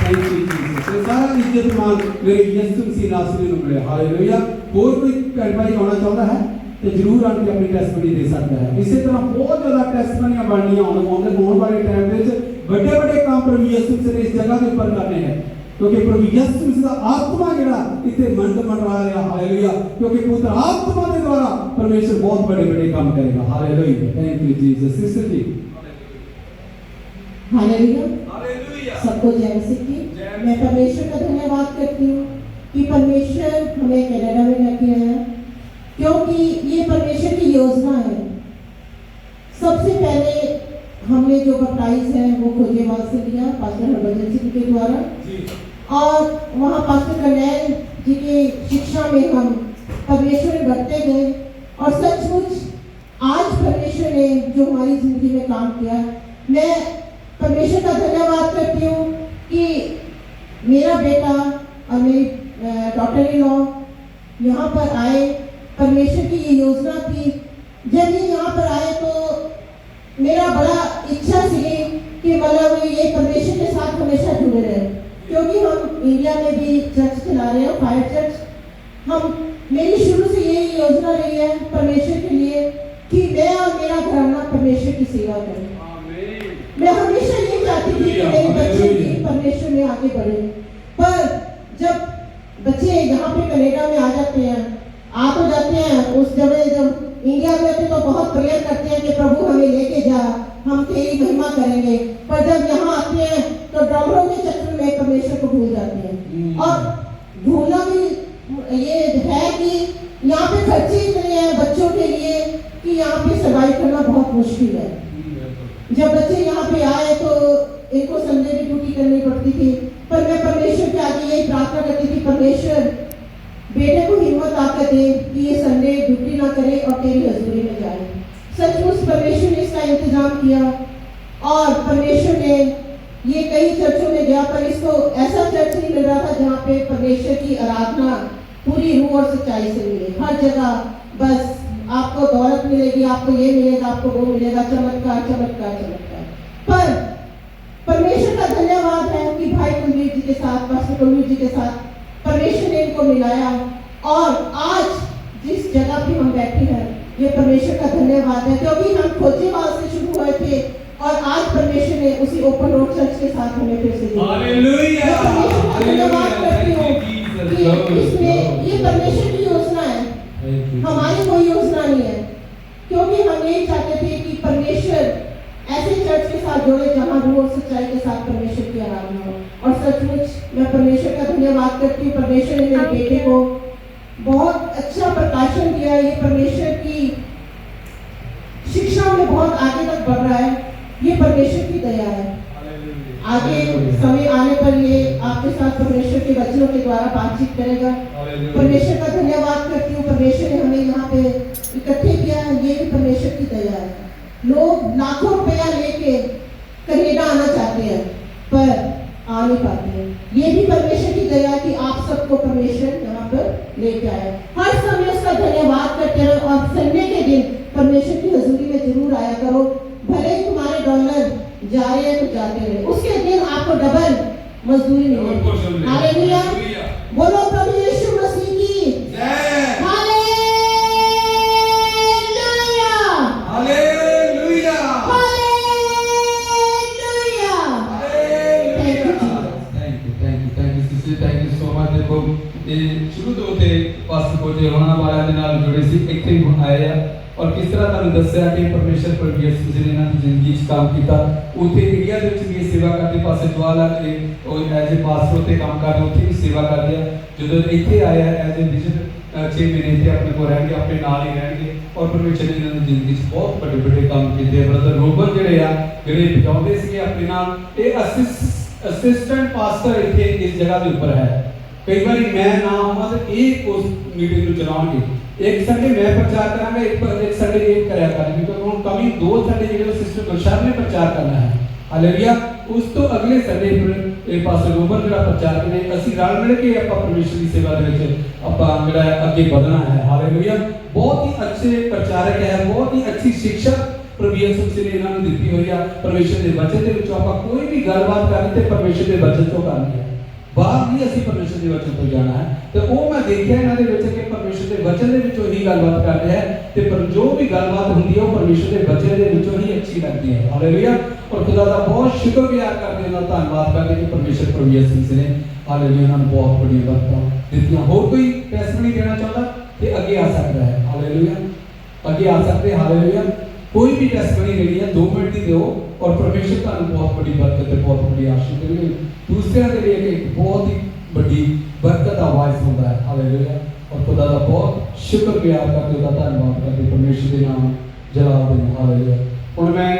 A: थैंक यू जीसस। सारा इज्जत मान मेरे यीशु मसीह नासरी को मिले। हालेलुया। और कोई भैन भाई आना चाहता है तो जरूर आके अपनी टेस्टमनी दे सकता है। इसी तरह बहुत ज़्यादा टेस्टमनियां बननियां आने वाले टाइम में बड़े बड़े काम प्रभु यीशु मसीह ने इस जगह के ऊपर करने हैं क्योंकि प्रभु यीशु मसीह का आत्मा जड़ा इतने मंद मन रहा है। हालेलुया। क्योंकि पुत्र आत्मा के द्वारा परमेश्वर बहुत बड़े बड़े काम करेगा। Hallelujah. Thank you Jesus. Sister ji
E: hallelujah.
A: Hallelujah.
E: सबको जय मसीह की। मैं परमेश्वर का धन्यवाद करती हूँ कि परमेश्वर हमें कनाडा में रखे हैं क्योंकि ये परमेश्वर की योजना है। सबसे पहले हमने जो बपटाइज है वो खोजेवाल से लिया पास्टर हरभजन सिंह के द्वारा और वहाँ पास्टर कन्हैया जी की शिक्षा में हम परमेश्वर में बढ़ते गए और सचमुच आज परमेश्वर ने जो हमारी जिंदगी में काम किया मैं परमेश्वर का धन्यवाद करती हूँ कि मेरा बेटा और मेरी डॉटर इन लॉ यहाँ पर आए। परमेश्वर की ये योजना थी जब ये यहाँ पर आए तो मेरा बड़ा इच्छा थी कि मतलब ये परमेश्वर के साथ हमेशा जुड़े रहे क्योंकि हम इंडिया में भी चर्च चला रहे हैं फायर चर्च। हम मेरी शुरू से यही योजना रही है परमेश्वर के लिए कि मैं और मेरा घराना परमेश्वर की सेवा करें। मैं हमेशा ये चाहती थी कि मेरे बच्चे भी परमेश्वर में आगे बढ़े पर जब बच्चे यहाँ पे कनाडा में आ जाते हैं आ तो जाते हैं उस जगह जब इंडिया में होते तो बहुत प्रेयर करते हैं कि प्रभु हमें लेके जा हम तेरी महिमा करेंगे पर जब यहाँ आते हैं तो डॉलरों के चक्कर में परमेश्वर को भूल जाते हैं। और भूलना भी ये है कि यहाँ पे खर्चे इतने हैं बच्चों के लिए मुश्किल है। जब बच्चे यहाँ पे आए तो इनको संडे की ड्यूटी करनी पड़ती थी, पर मैं परमेश्वर के आगे यही प्रार्थना करती थी, परमेश्वर बेटे को हिम्मत ताकत दे कि ये संडे ड्यूटी ना करे और तेरी हजूरी में जाए। सचमुच परमेश्वर ने इसका इंतजाम किया और परमेश्वर ने ये कई चर्चों में गया, पर इसको ऐसा चर्च नहीं मिल रहा था जहाँ पे परमेश्वर की आराधना पूरी रूह और सच्चाई से मिले। हर जगह बस आपको दौलत मिलेगी, आपको ये मिलेगा, आपको वो मिलेगा, चमत्कार चमत्कार चमत्कार। पर परमेश्वर का धन्यवाद है कि भाई कुलवीर जी के साथ, पास्टर कुलवीर जी के साथ परमेश्वर ने इनको मिलाया और आज जिस जगह पे हम बैठे हैं ये परमेश्वर का धन्यवाद है, क्योंकि हम खोजेवाल से शुरू हुए थे और आज परमेश्वर ने उसी ओपन रोड चर्च के साथ हमें फिर से
A: हालेलुया,
E: धन्यवाद करती हूँ कि इसमें ये परमेश्वर की योजना है, हमारी कोई योजना नहीं है, क्योंकि हम यही चाहते थे कि परमेश्वर ऐसे चर्च के साथ जोड़े जहां रूह और सच्चाई के साथ परमेश्वर की आराधना हो। और सचमुच मैं परमेश्वर का धन्यवाद करती हूँ, परमेश्वर ने मेरे बेटे को बहुत अच्छा प्रकाशन दिया है, ये परमेश्वर की शिक्षा में बहुत आगे तक बढ़ रहा है, ये परमेश्वर की दया है। आगे समय आने पर ये आपके साथ परमेश्वर के वचनों के द्वारा बातचीत करेगा। परमेश्वर का धन्यवाद करती हूँ, परमेश्वर ने हमें यहाँ पे इकट्ठे किया है, ये भी परमेश्वर की दया है। लोग लाखों रुपया लेके कनाडा आना चाहते हैं पर आ नहीं पाते हैं, ये भी परमेश्वर की दया कि आप सबको परमेश्वर यहाँ पर लेके आए। हर समय उसका धन्यवाद करते रहो और संडे के दिन परमेश्वर की हजूरी में जरूर आया करो, भले ही तुम्हारे डॉलर जा रहे हैं तो जाते रहे, उसके दिन आपको डबल मजदूरी मिलेगी। हालेलुया, बोलो प्रभु यीशु मसीह की जय।
A: शुरू तो थे पास्टर को होना वाला दे नाल जुड़े सी इत्थे आए और किस तरह तुहानू दस्सिया कि परमेश्वर पर यीशु जी ने इन्हां दी जिंदगी च काम कीता। उत्थे इंडिया दे विच भी सेवा करदे, पासे जवाहरलाल के और एज ए पास्टर ते काम करदे, उत्थे भी सेवा करदे। जदों इत्थे आया एज ए विजिट 6 महीने इत्थे अपने को रहणगे, अपने नाल ही रहणगे और परमेश्वर ने इन्हां दी जिंदगी च बहुत बड़े बड़े काम कीते। ब्रदर रोबर जिहड़े आ जिहड़े बजाउंदे सीगे अपने नाल, ये असिस्टेंट पास्टर इत्थे इस जगह दे ऊपर है। कई बार मैं ना हुआ तो एक उस मीटिंग को चलाओगे, एक संडे मैं प्रचार करांगा, एक संडे एक करया करेंगे, क्योंकि हम कभी 2 संडे जो सिस्टर गुलशन ने प्रचार करना है। हालेलुया, उस तो अगले संडे फिर पास्टर रोबर ਜਿਹੜਾ प्रचार करने ਅਸੀਂ रल मिल के ਆਪਾਂ परमेश्वर की सेवा ਦੇ ਵਿੱਚ ਆਪਾਂ ਜਿਹੜਾ ਅੱਗੇ ਵਧਣਾ है। हालेलुया, बहुत ही अच्छे प्रचारक है, बहुत ही अच्छी शिक्षा प्रभु यीशु मसीह ने इन्हां ਨੂੰ ਦਿੱਤੀ ਹੋਈ ਆ। परमेश्वर ਦੇ वचन ਦੇ ਵਿੱਚੋਂ ਆਪਾਂ ਕੋਈ ਵੀ ਗੱਲਬਾਤ ਕਰਨੀ ਤੇ परमेश्वर ਦੇ वचन ਤੋਂ करनी है, बाहर नहीं असी परमेश्वर के वचन तो जाना है। तो वो मैं देखिया इन्हां दे विच कि परमेश्वर के वचन दे विचों ही गलबात कर रहे हैं ते पर जो भी गलबात हुंदी है वो परमेश्वर के वचन दे विचों ही अच्छी लगती है। हालेलुया, और खुदा दा बहुत शुक्रगुजार करदे हां, धन्यवाद करदे कि परमेश्वर प्रभु यीशु मसीह ने हालेलुया उन्हां नूं बहुत बड़ी बरकतां दित्तियां। होर कोई टेस्टमनी देना चाहता ते अगे आ सकदा है। हालेलुया, अगे आ सकते। हालेलुया, कोई भी टेस्टमनी लेनी है 2 मिनट की दो और परमेश्वर तुहानू बहुत बड़ी बरकत है, बहुत बड़ी आशीष देंगे। दूसरे के लिए एक बहुत ही बड़ी बरकत आवाज होता है। हालेलुया, और खुदा का बहुत शुक्रगुजार करते हो, धन्यवाद करते परमेश्वर के नाम जलाल दें। हालेलुया, हुण मैं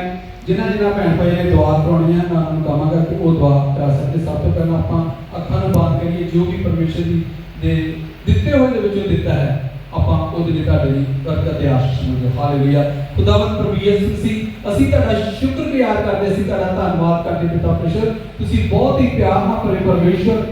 A: जिन्हां जिन्हां भैन भाई ने दुआ कराउणी है मैं उन्होंने कहांगा कि वो दुआ करा सकते। सब तो पहले आपां अखां नूं बंद करिए, जो भी परमेश्वर दी दे दित्ते होए दे विचों दित्ता है ਆਪਾਂ ਉਹਦੇ ਲਈ ਤੁਹਾਡੇ ਲਈ ਬਰਕਤ ਤੇ ਆਸ਼ੀਸ਼ ਮੰਗਦੇ। ਹਾਲੇਲੂਇਆ, ਖੁਦਾਵੰਦ ਪ੍ਰਭੂ ਯਿਸੂ ਮਸੀਹ ਅਸੀਂ ਤੁਹਾਡਾ ਸ਼ੁਕਰਗੁਜ਼ਾਰ ਕਰਦੇ, ਅਸੀਂ ਤੁਹਾਡਾ ਧੰਨਵਾਦ ਕਰਦੇ ਪਿਤਾ ਪਰਮੇਸ਼ਰ, ਤੁਸੀਂ ਬਹੁਤ ਹੀ ਪਿਆਰ ਨਾਲ ਭਰੇ ਪਰਮੇਸ਼ਰ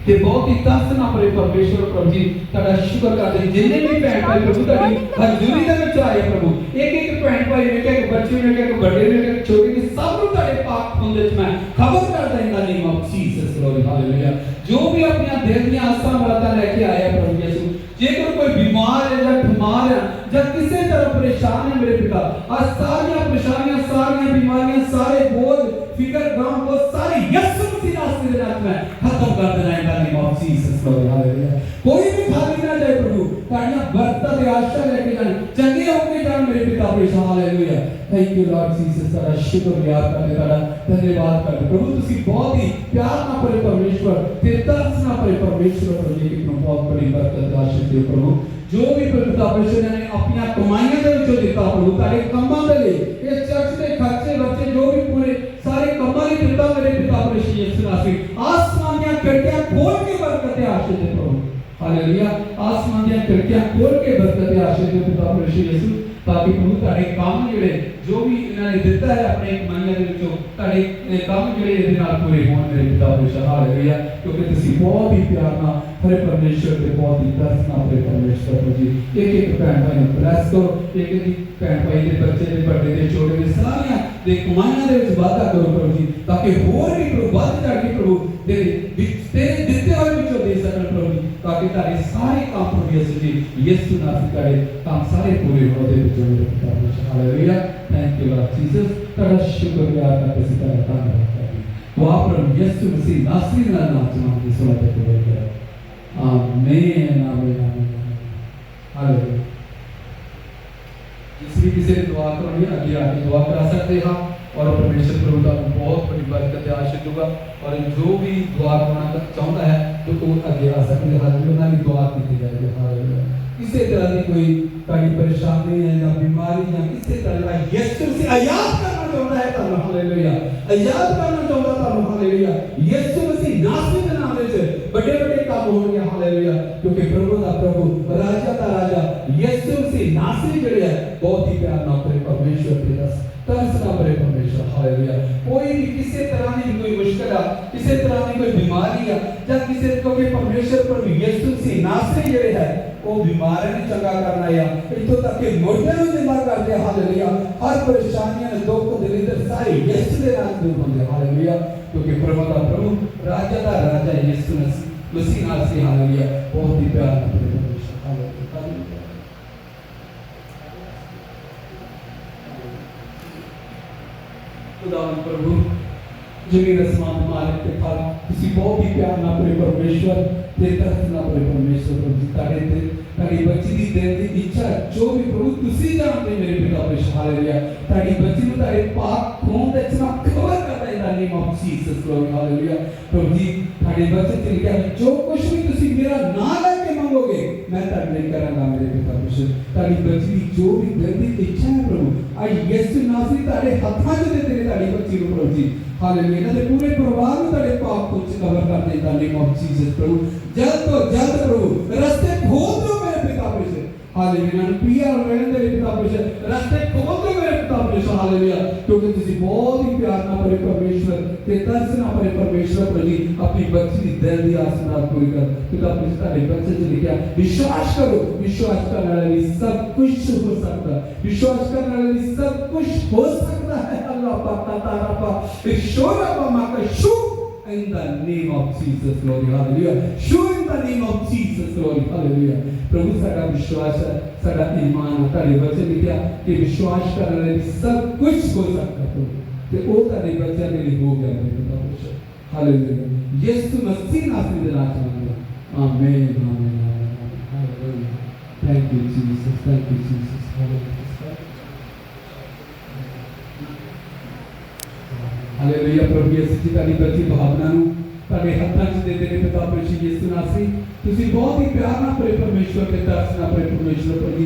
A: ਤੇ ਬਹੁਤ ਹੀ ਤਰਸ ਨਾਲ ਭਰੇ ਪਰਮੇਸ਼ਰ ਪ੍ਰਭੂ ਜੀ, ਤੁਹਾਡਾ ਸ਼ੁਕਰ ਕਰਦੇ। ਜਿੰਨੇ ਵੀ ਭੈਣ ਭਾਈ ਪ੍ਰਭੂ ਤੁਹਾਡੀ ਹਜ਼ੂਰੀ ਦੇ ਵਿੱਚ ਆਏ ਪ੍ਰਭੂ, ਇੱਕ ਭੈਣ ਭਾਈ ਨੇ ਇੱਕ ਬੱਚੇ ਨੇ ਇੱਕ ਵੱਡੇ ਨੇ ਇੱਕ ਛੋਟੇ ਨੇ, ਸਭ ਨੂੰ ਤੁਹਾਡੇ ਪਾਕ ਖੂਨ ਦੇ ਵਿੱਚ ਮੈਂ ਖਬਰ ਕਰਦਾ in the name of Jesus Lord. Hallelujah, ਜੋ ਵੀ ਆਪਣੀਆਂ ਦਿਲ ਦੀਆਂ ਆਸਾਂ ਮੁਰਾਦਾਂ ਲੈ ਕੇ ਆਏ ਪ੍ਰਭੂ ਯਿਸੂ, जेकर कोई बीमार है या बीमार है या किसी तरह परेशान है मेरे पिता, आज सारियां परेशानियां, सारियां बीमारियां, सारे बोझ, फिक्र, गम को सारे यीशु मसीह नाम से में खत्म कर देना है इन ऑफ जीसस लॉर्ड। हालेलुया, कोई भी खाली ना जाए प्रभु, ताड़ियां बरकत ते आशा लेके जाए, चंगे होके जाए मेरे पिता परेशान। Hallelujah, thank you Lord Jesus, तेरा शुक्रगुजार करते, तेरा धन्यवाद करते प्रभु, तुसी बहुत ही प्यार ना भरे परमेश्वर ते तरस ना भरे परमेश्वर प्रभु जी की बहुत बड़ी बरकत आशीष दे प्रभु। जो भी पिता परमेश्वर ने अपनी कमाइयां दे विचों दिता प्रभु तारे कमां दे लई इस चर्च दे खर्चे बच्चे जो भी पूरे सारे कमां लई दिता मेरे पिता परमेश्वर यीशु मसीह आसमान दी खिड़कियां खोल के बरकत आशीष दे प्रभु हालेलुया आसमान दी खिड़कियां खोल के बरकत आशीष दे पिता परमेश्वर यीशु ताकि प्रभु तारे काम जिहड़े जो भी इन्होंने दिता है अपने कमाइयां दे विचों तारे काम जिहड़े इहदे नाल पूरे होण मेरे पिता परमेश्वर हालेलुया क्योंकि तुसीं बहुत ही प्यार नाल हरे परमेश्वर के बहुत ही दर्श नाल हरे परमेश्वर जी एक भैन भाई नूं ब्लेस करो एक भैन भाई दे बच्चे दे बड़े दे छोटे दे सारियां दे कमाइयां दे विच वाधा करो प्रभु जी ताकि होर भी प्रभु वध चढ़ के प्रभु दे तेरे दिते होए विचों दे सकन प्रभु जी ताकि तारे सारे काम प्रभु यीशु जी यीशु नाम करे काम सारे पूरे हो दे विचों मेरे पिता परमेश्वर hallelujah thank you Lord Jesus तेरा शुक्रिया करते हैं तेरा धन्यवाद करते हैं वो आप प्रभु यीशु मसीह नासरी का नाम चुनाव की सुना के बोल कर आमीन आमीन आमीन हालेलुया जिस भी किसी ने दुआ करनी है अगले आके दुआ करा सकते हैं और परमेश्वर प्रभु का बहुत बड़ी बरकत आशीष होगा और जो भी दुआ करना चाहता है तो आगे आ सकते हैं हालेलुया की दुआ की जाएगी हालेलुया किसी तरह की कोई कहीं परेशानी है या बीमारी या किसी तरह का यीशु से आजाद करना चाहता है तो हालेलुया आजाद करना चाहता है तो हालेलुया यीशु मसीह नासरी के नाम से बड़े-बड़े काम होंगे हालेलुया क्योंकि प्रभु का प्रभु राजा का राजा यीशु मसीह नासरी जो है बहुत ही प्यार नाम करे परमेश्वर के दास तरस ना करे परमेश्वर हालेलुया कोई भी किसी तरह की कोई मुश्किल है किसी तरह की कोई बीमारी है या किसी को भी परमेश्वर पर यीशु मसीह नासरी जो है वो बीमार ने चंगा करना है इत्थों तक कि मोटे नु जिंदा कर दे हालेलुया हर परेशानियां ने दुख दलिदर सारे यीशु दे नाम दूर होंगे हालेलुया क्योंकि प्रभु का प्रभु राजा का राजा यीशु मसीह नासरी हालेलुया बहुत ही प्यार करते परमेश्वर हालेलुया खुदावन प्रभु जमीन आसमान मालिक के फल किसी बहुत ही प्यार ना करे परमेश्वर ते तरस ना करे परमेश्वर प्रभु तारे ते तारी बच्ची दी दिल दी इच्छा जो भी प्रभु तुसी जानते मेरे पिता परमेश्वर हालेलुया तारी बच्ची नु तारे पाक खून दे चना कवर करता है in name of Jesus glory hallelujah प्रभु जी तारी बच्ची ते लिखा जो कुछ भी तुसी मेरा नाम लेके मांगोगे मैं तारे लिए करूंगा मेरे पिता परमेश्वर तारी बच्ची दी जो भी दिल दी इच्छा है प्रभु आई यीशु नासरी तारे हाथां च दे तेरे तारी बच्ची नु प्रभु जी हालेलुया ने पूरे परिवार में तेरे पाप को कवर कर दे इन नेम ऑफ जीसस प्रभु जल्द तो जल्द प्रभु रास्ते खोल दो मेरे पिता परमेश्वर हालेलुया पिया और रहने तेरे पिता परमेश्वर रास्ते खोल दो मेरे पिता परमेश्वर हालेलुया क्योंकि तुसी बहुत ही प्यार ना करे परमेश्वर ते तरस ना करे परमेश्वर प्रभु अपनी बच्ची की दिल दी आसना पूरी कर पिता परमेश्वर तेरे बच्चे से लिखा विश्वास करो विश्वास करने वाले सब कुछ हो सकता विश्वास करने वाले सब कुछ हो सकता है अल्लाह पाक तारा पाक ईश्वर का माका शु in the name of Jesus glory hallelujah show in the name of Jesus glory hallelujah प्रभु साडा विश्वास है साडा ईमान तारे वचन लिखा कि विश्वास करने वाले सब कुछ हो सकता है ते ओ तारे बच्चे ने हो गया मेरे पिता परमेश्वर हालेलुया यीशु मसीह नासरी दे नाम में आमीन आमीन hallelujah thank you Jesus hallelujah hallelujah प्रभु यीशु जी तारी बच्ची भावना नु तारे हत्थां च दे देने पिता परमेश्वर यीशु नासरी तुसी बहुत ही प्यार ना करे परमेश्वर के तरस ना करे परमेश्वर प्रभु जी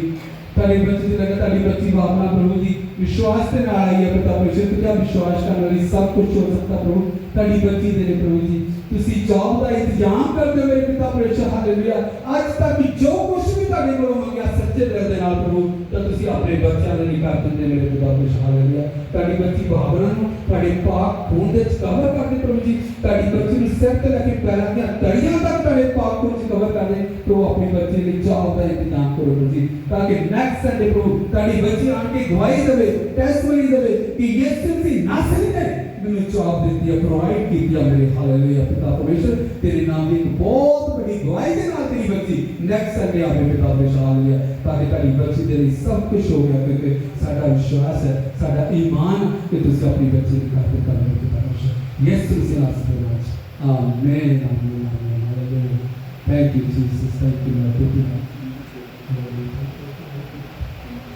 A: तारी बच्ची जी लगा तारी बच्ची भावना प्रभु जी विश्वास से ना आई है पिता परमेश्वर तुझा विश्वास करने वाली सब कुछ हो सकता प्रभु तारी बच्ची दे प्रभु जी तुसी जॉब का इंतजाम कर दो मेरे पिता परमेश्वर हालेलुया आज तक जो कुछ भी तारे को मंगया सच्चे दिल दे नाल प्रभु तो तुसी अपने बच्चों ने कर देंगे मेरे पिता परमेश्वर हालेलुया तारी बच्ची भावना नु तारे पाक खून दे कवर कर दे प्रभु जी तारी बच्ची नु सिर ते लेके पैरों दी तड़ियां तक तारे पाक खून से कवर कर दे तो अपनी बच्ची ने जॉब का इंतजाम करो प्रभु जी ताकि नेक्स्ट संडे प्रभु तारी बच्ची आके गवाही देवे टेस्टमनी देवे कि यीशु मसीह नासरी ने मैंने जॉब दी है प्रोवाइड की दिया मेरे हालेलुया पिता परमेश्वर तेरे नाम की बहुत बड़ी गवाही के नाल तेरी बच्ची नेक्स्ट संडे आवे पिता परमेश्वर हालेलुया ताकि तेरी बच्ची तेरी सब कुछ हो गया क्योंकि साडा विश्वास है साडा ईमान कि तुझे अपनी बच्ची की खातिर कर दे पिता परमेश्वर यीशु मसीह नाम आमीन आमीन आमीन hallelujah thank you Jesus thank you Lord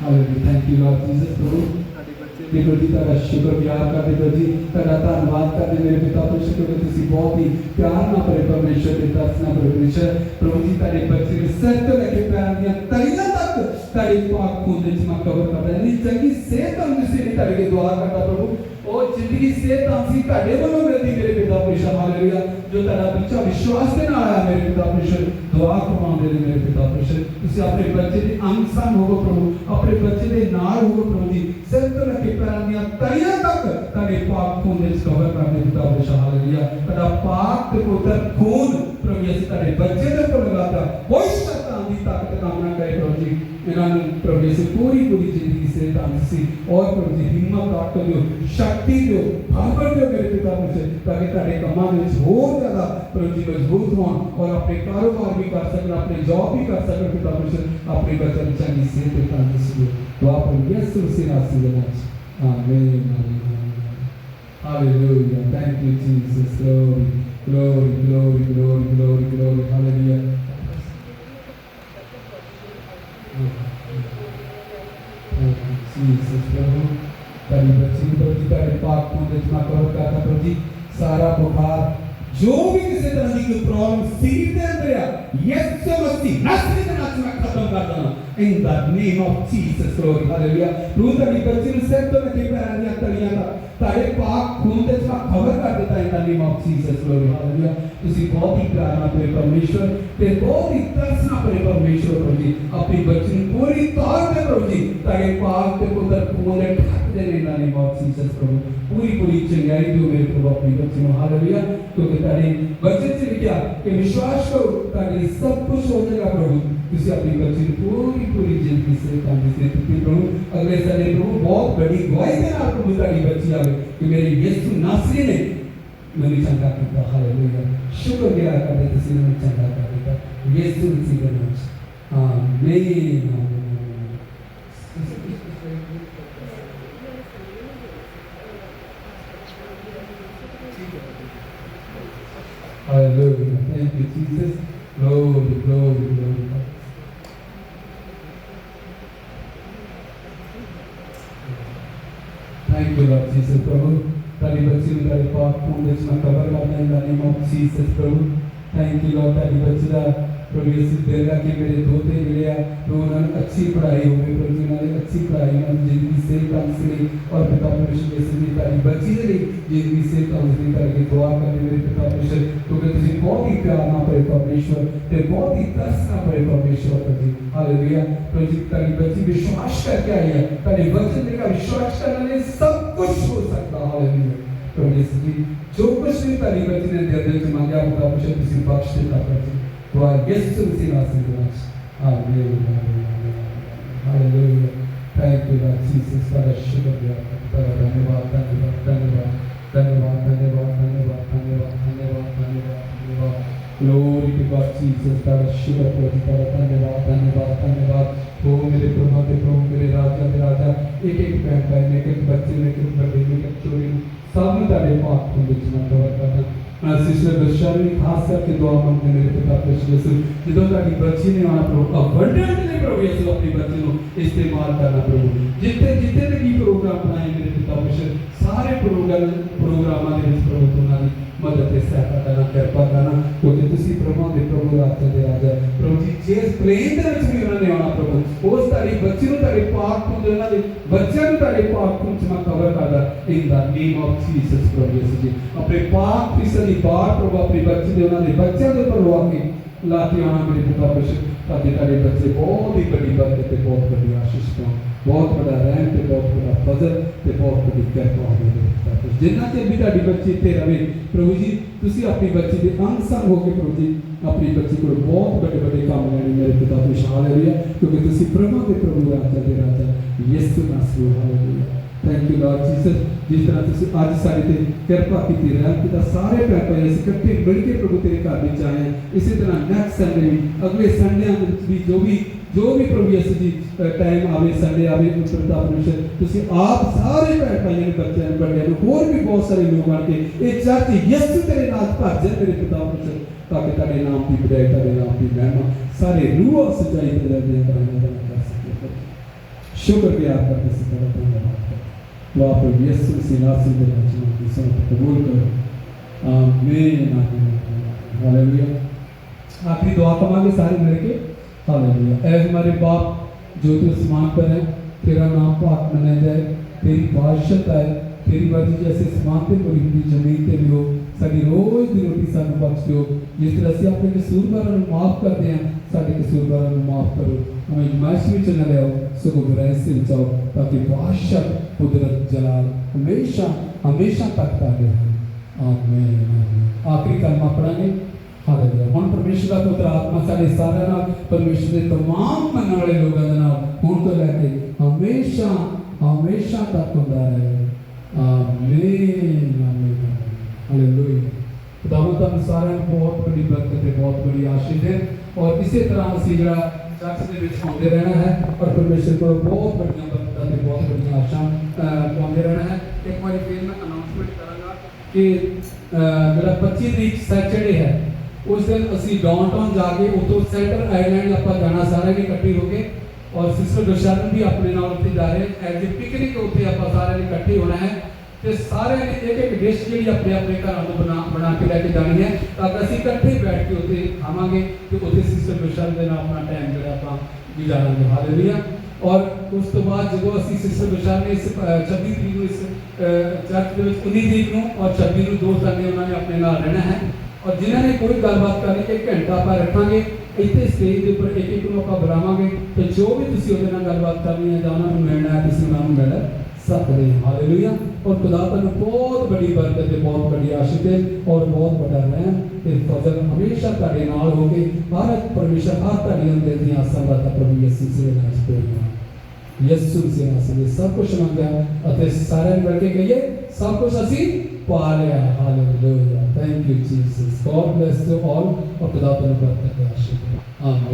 A: hallelujah thank you Lord Jesus प्रभु देखो जी तेरा शुक्रगुजार करते प्रभु जी तेरा धन्यवाद करते मेरे पिता परमेश्वर क्योंकि तुसी बहुत ही प्यार ना परे परमेश्वर के दस ना परमेश्वर प्रभु जी तेरे बच्चे ने सर तो लेके पैर दिया तलियां तक तेरे पाक खून दे चमा कवर कर रहे नहीं चंगी सेहत हम जिसे नहीं तेरे के दुआ करता प्रभु और जिंदगी सेहत हमसी तेरे वालों मिलती मेरे पिता परमेश्वर हालेलुया जो तेरा बच्चा विश्वास के नाल आया मेरे पिता परमेश्वर दुआ करवांदे ने मेरे पिता परमेश्वर तुसी अपने बच्चे दे अंग संग होवो प्रभु अपने बच्चे दे नाल होवो प्रभु जी सर तो लेके पैर दिया तलियां तक तेरे पाक खून दे कवर कर दे पिता परमेश्वर हालेलुया तेरा पाक ते पवित्र खून प्रभु यीशु तेरे बच्चे दे ऊपर लगाता कोई शैतान दी ताकत काम ना करे प्रभु जी इन्होंने प्रभु यीशु पूरी जिंदगी से ताकसी और प्रभु जी हिम्मत ताकत दो शक्ति दो भावर दो मेरे पिता परमेश्वर ताकि तेरे कमां में और ज्यादा प्रभु जी मजबूत हों और अपने कारोबार भी कर सकन अपने जॉब भी कर सकन पिता परमेश्वर अपने बच्चों की चंगी सेहत और तंदुरुस्ती दुआ पर यीशु मसीह नाम से आमीन hallelujah thank you Jesus glory glory glory glory glory glory hallelujah Jesus प्रभु तेरी बच्ची प्रभु जी तेरे पाक खून दे चमा कवर करता प्रभु जी सारा बुखार जो भी किसी तरह की कोई प्रॉब्लम शरीर के अंदर है यीशु मसीह नासरी के नाम से खत्म कर देना in the name of Jesus glory hallelujah प्रभु तेरी बच्ची ने सिर तो लेके पैर दिया तलियां का तेरे पाक खून दे चमा कवर कर देता इन the name of Jesus glory hallelujah तुसी बहुत ही प्यार ना करे परमेश्वर ते बहुत ही तरस ना करे परमेश्वर प्रभु जी अपनी बच्ची ने पूरी तौर पे प्रभु जी तेरे पाक ते पुत्र खून दे ढक दे in the name of Jesus प्रभु पूरी चंगाई दो मेरे प्रभु अपनी बच्ची को हालेलुया क्योंकि तेरे बच्चे से क्या कि विश्वास करो ताकि सब कुछ हो जाएगा प्रभु तुसी अपनी बच्ची पूरी जिंदगी से कांदी से प्रभु अगले साल प्रभु बहुत बड़ी गवाही के नाल प्रभु तेरी बच्ची आवे कि मेरे यीशु नासरी ने मेरी चंगा किया हालेलुया शुक्रगुजार करते तुसी ने चंगा कर दिया यीशु मसीह के नाम से आमीन Hallelujah. Thank you, Jesus. Glory, glory, glory. Thank you, Lord Jesus, Prabhu. Tari bachchi nu tari paak khoon de chma cover karna in the name of Jesus, Prabhu. Thank you, Lord. Tari bachchi da प्रभु यीशु देगा कि मेरे दोते मिले तो उन्होंने अच्छी पढ़ाई हो गई प्रभु उन्होंने अच्छी पढ़ाई उन्होंने जिंदगी से काउंसलिंग और पिता परमेश्वर यीशु की तारी बच्ची ने जिंदगी से काउंसलिंग करके दुआ करने मेरे पिता परमेश्वर क्योंकि तुझे बहुत ही प्यार ना पड़े परमेश्वर ते बहुत ही तरस ना पड़े परमेश्वर प्रभु हालेलुया प्रभु जी तारी बच्ची विश्वास करके आई है तारी वचन का विश्वास करने सब कुछ हो सकता हालेलुया प्रभु यीशु जी जो कुछ भी तारी बच्ची ने दिल से मांगा पिता परमेश्वर तुझे बख्श देता प्रभु Lord, yes, to see us in the lives. Amen. Hallelujah. Thank you, Lord Jesus, for the sugar. धन्यवाद धन्यवाद धन्यवाद धन्यवाद धन्यवाद धन्यवाद धन्यवाद धन्यवाद धन्यवाद Glory to God, Jesus, for the sugar. धन्यवाद धन्यवाद धन्यवाद ओ मेरे प्रभु मेरे राजा एक बहन एक बच्चे एक बड़े एक छोरी सब तारे पाक को बिचना कवर करना सिस्टर बशारी खास करके दुआ मांगते मेरे पिता परमेश्वर जो तारी बच्ची ने आना प्रभु अबंडेंटली प्रभु यीशु अपनी बच्ची को इस्तेमाल करना प्रभु जितने भी प्रोग्राम बनाए मेरे पिता परमेश्वर सारे प्रोग्रामां दे विच प्रभु तुम्हारी मदद से सहायता करना कृपा करना क्योंकि तुसी प्रभु राजा दे राजा प्रभु जी जिस प्लेन दे विच भी उन्होंने आना प्रभु उस तारी बच्ची को तारे पाक को देना दे बच्चों को तारे पाक को चमा कवर करदा in the name of Jesus प्रभु यीशु जी अपने पाक फिसली बार प्रभु अपनी बच्ची दे उन्होंने बच्चों के ऊपर आके लाके आना मेरे पिता परमेश्वर ताकि तारे बच्चे बहुत ही बड़ी बरकत ते बहुत बड़ी आशीष पाओ बहुत बड़ा रहम ते बहुत बड़ा फजल ते बहुत बड़ी कृपा हो मेरे पिता परमेश्वर जिन्ना ते भी तारी बच्ची ते रवे प्रभु जी तुसी अपनी बच्ची दे अंग संग होके प्रभु जी अपनी बच्ची को बहुत बड़े काम लेने मेरे पिता परमेश्वर हालेलुया क्योंकि तुसी प्रभु राजा दे राजा यीशु नासरी hallelujah thank you Lord Jesus जिस तरह तुसी आज सारे ते कृपा कीती रहम पिता सारे भैन भाई अस इकट्ठे मिल के प्रभु तेरे घर विच आए हैं इसी तरह नेक्स्ट संडे भी अगले संडे भी जो भी प्रभु यीशु जी टाइम आवे संडे आवे पिता परमेश्वर तुसी आप सारे भैन भाइयों ने बच्चों ने बड़े और भी बहुत सारे लोग आके ये चर्च यीशु तेरे नाम भर जाए मेरे पिता परमेश्वर ताकि तेरे नाम की बड़ाई तेरे नाम की महिमा सारे रूह सच्चाई ते कर सके शुक्र गुजार करते हैं धन्यवाद वाह प्रभु यीशु मसीह नाम में वचनों की सुन कबूल करो आमीन आमीन हालेलुया। आखिरी दुआ कमांगे सारे मिलके हालेलुया। ऐ हमारे बाप जो तू आसमान पर है, तेरा नाम पाक मनाया जाए, तेरी बादशाहत आए, तेरी मर्जी जैसे आसमान पे पूरी हुई जमीन ते भी हो। साडी रोज दी रोटी सानू बख्श दियो, जिस तरह असीं अपने कसूरवारां नूं माफ करदे हां, साडे कसूरवारां नूं माफ करो। हमें आजमाइश विच न लियाओ, सगों बुराई से बचाओ, ताकि बादशाह कुदरत जलाल हमेशा हमेशा तक ताडे हो। आमीन आमीन। आखिरी कलमा पढ़ांगे हालेलुया। हुण परमेश्वर दा पुत्र आत्मा साडे सारिਆਂ नाल, परमेश्वर दे तमाम मनण वाले लोकां दे नाल हुण तो लैके हमेशा हमेशा तक हुंदा रहे। आमीन आमीन हालेलुया। खुदावंद तुहां सारिਆਂ ਨੂੰ बहुत बड़ी बरकत है, बहुत बड़ी आशीष है। और इसी तरह ਅਸੀਂ ਜਿਹੜਾ चर्च ਦੇ ਵਿੱਚ ਆਉਂਦੇ ਰਹਿਣਾ है और परमेश्वर को बहुत बड़ियां बरकਤਾਂ ਤੇ बहुत बड़ियां आशां पाਉਂਦੇ ਰਹਿਣਾ है। एक बार फिर मैं अनाउंसमेंट करांगा कि ਜਿਹੜਾ 25 तरीक सैटरडे है उस दिन ਅਸੀਂ डाउनटाउन जाके उतो सेंटर आइलैंड ਆਪਾਂ ਜਾਣਾ ਸਾਰੇ ਨੇ ਇਕੱਠੇ ਹੋ ਕੇ और सिस्टर गुरशरण भी अपने नाल उत्थे जा रहे हैं एज ए पिकनिक। उत्थे ਆਪਾਂ ਸਾਰੇ ने इकट्ठे होना है ਤੇ ਸਾਰੇ ਨੇ एक एक डिश ਜਿਹੜੀ ਆਪਣੇ ਆਪਣੇ ਘਰਾਂ ਤੋਂ ਬਣਾ ਕੇ ਲੈ ਕੇ ਜਾਣੀ ਹੈ ਤਾਂ ਅਸੀਂ ਇਕੱਠੇ ਬੈਠ ਕੇ ਉੱਥੇ ਖਾਵਾਂਗੇ ਤੇ ਉੱਥੇ ਸਿਸਟਰ ਗੁਰਸ਼ਰਨ ਦੇ ਨਾਲ ਆਪਣਾ ਟਾਈਮ ਜਿਹੜਾ ਆਪਾਂ ਗੁਜ਼ਾਰਾਂਗੇ। ਹਾਲੇਲੂਇਆ। और उस तो बाद जो ਅਸੀਂ सिस्टर गुरशरण ने इस 26 तरीक ਨੂੰ इस चर्च ਦੇ ਵਿੱਚ 19 तरीक ਨੂੰ और 26 ਨੂੰ 2 संडे ਉਹਨਾਂ ਨੇ ਆਪਣੇ ਨਾਲ ਰਹਿਣਾ है। और जिन्होंने कोई गलबात करनी 1 घंटा ਆਪਾਂ ਰੱਖਾਂਗੇ ਇੱਥੇ ਸਟੇਜ ਦੇ ਉੱਪਰ ਇੱਕ ਇੱਕ ਨੂੰ ਆਪਾਂ ਬੁਲਾਵਾਂਗੇ ਤੇ ਜੋ ਵੀ ਤੁਸੀਂ ਉਹਦੇ ਨਾਲ ਗੱਲਬਾਤ ਕਰਨੀ ਹੈ ਜਾਂ ਉਹਨਾਂ ਨੂੰ ਮਿਲਣਾ ਹੈ ਤੁਸੀਂ ਉਹਨਾਂ ਨੂੰ ਮਿਲ सकते हैं। हालेलुया। और खुदा तुहानू बहुत बड़ी बरकत है, बहुत बड़ी आशीष है और बहुत बड़ा रहम ते फजल हमेशा तुहाडे नाल होगे। हर परमेश्वर हर तुहाडी अंदर दी आसां दा प्रभु यीशु से नाम पे यीशु से नाम सब कुछ मंगया अते सारे मिल के कहिए सब कुछ असी पा लिया। Hallelujah. Thank you Jesus. God bless you all और खुदा तुहानू बरकत दे आशीष। आमीन।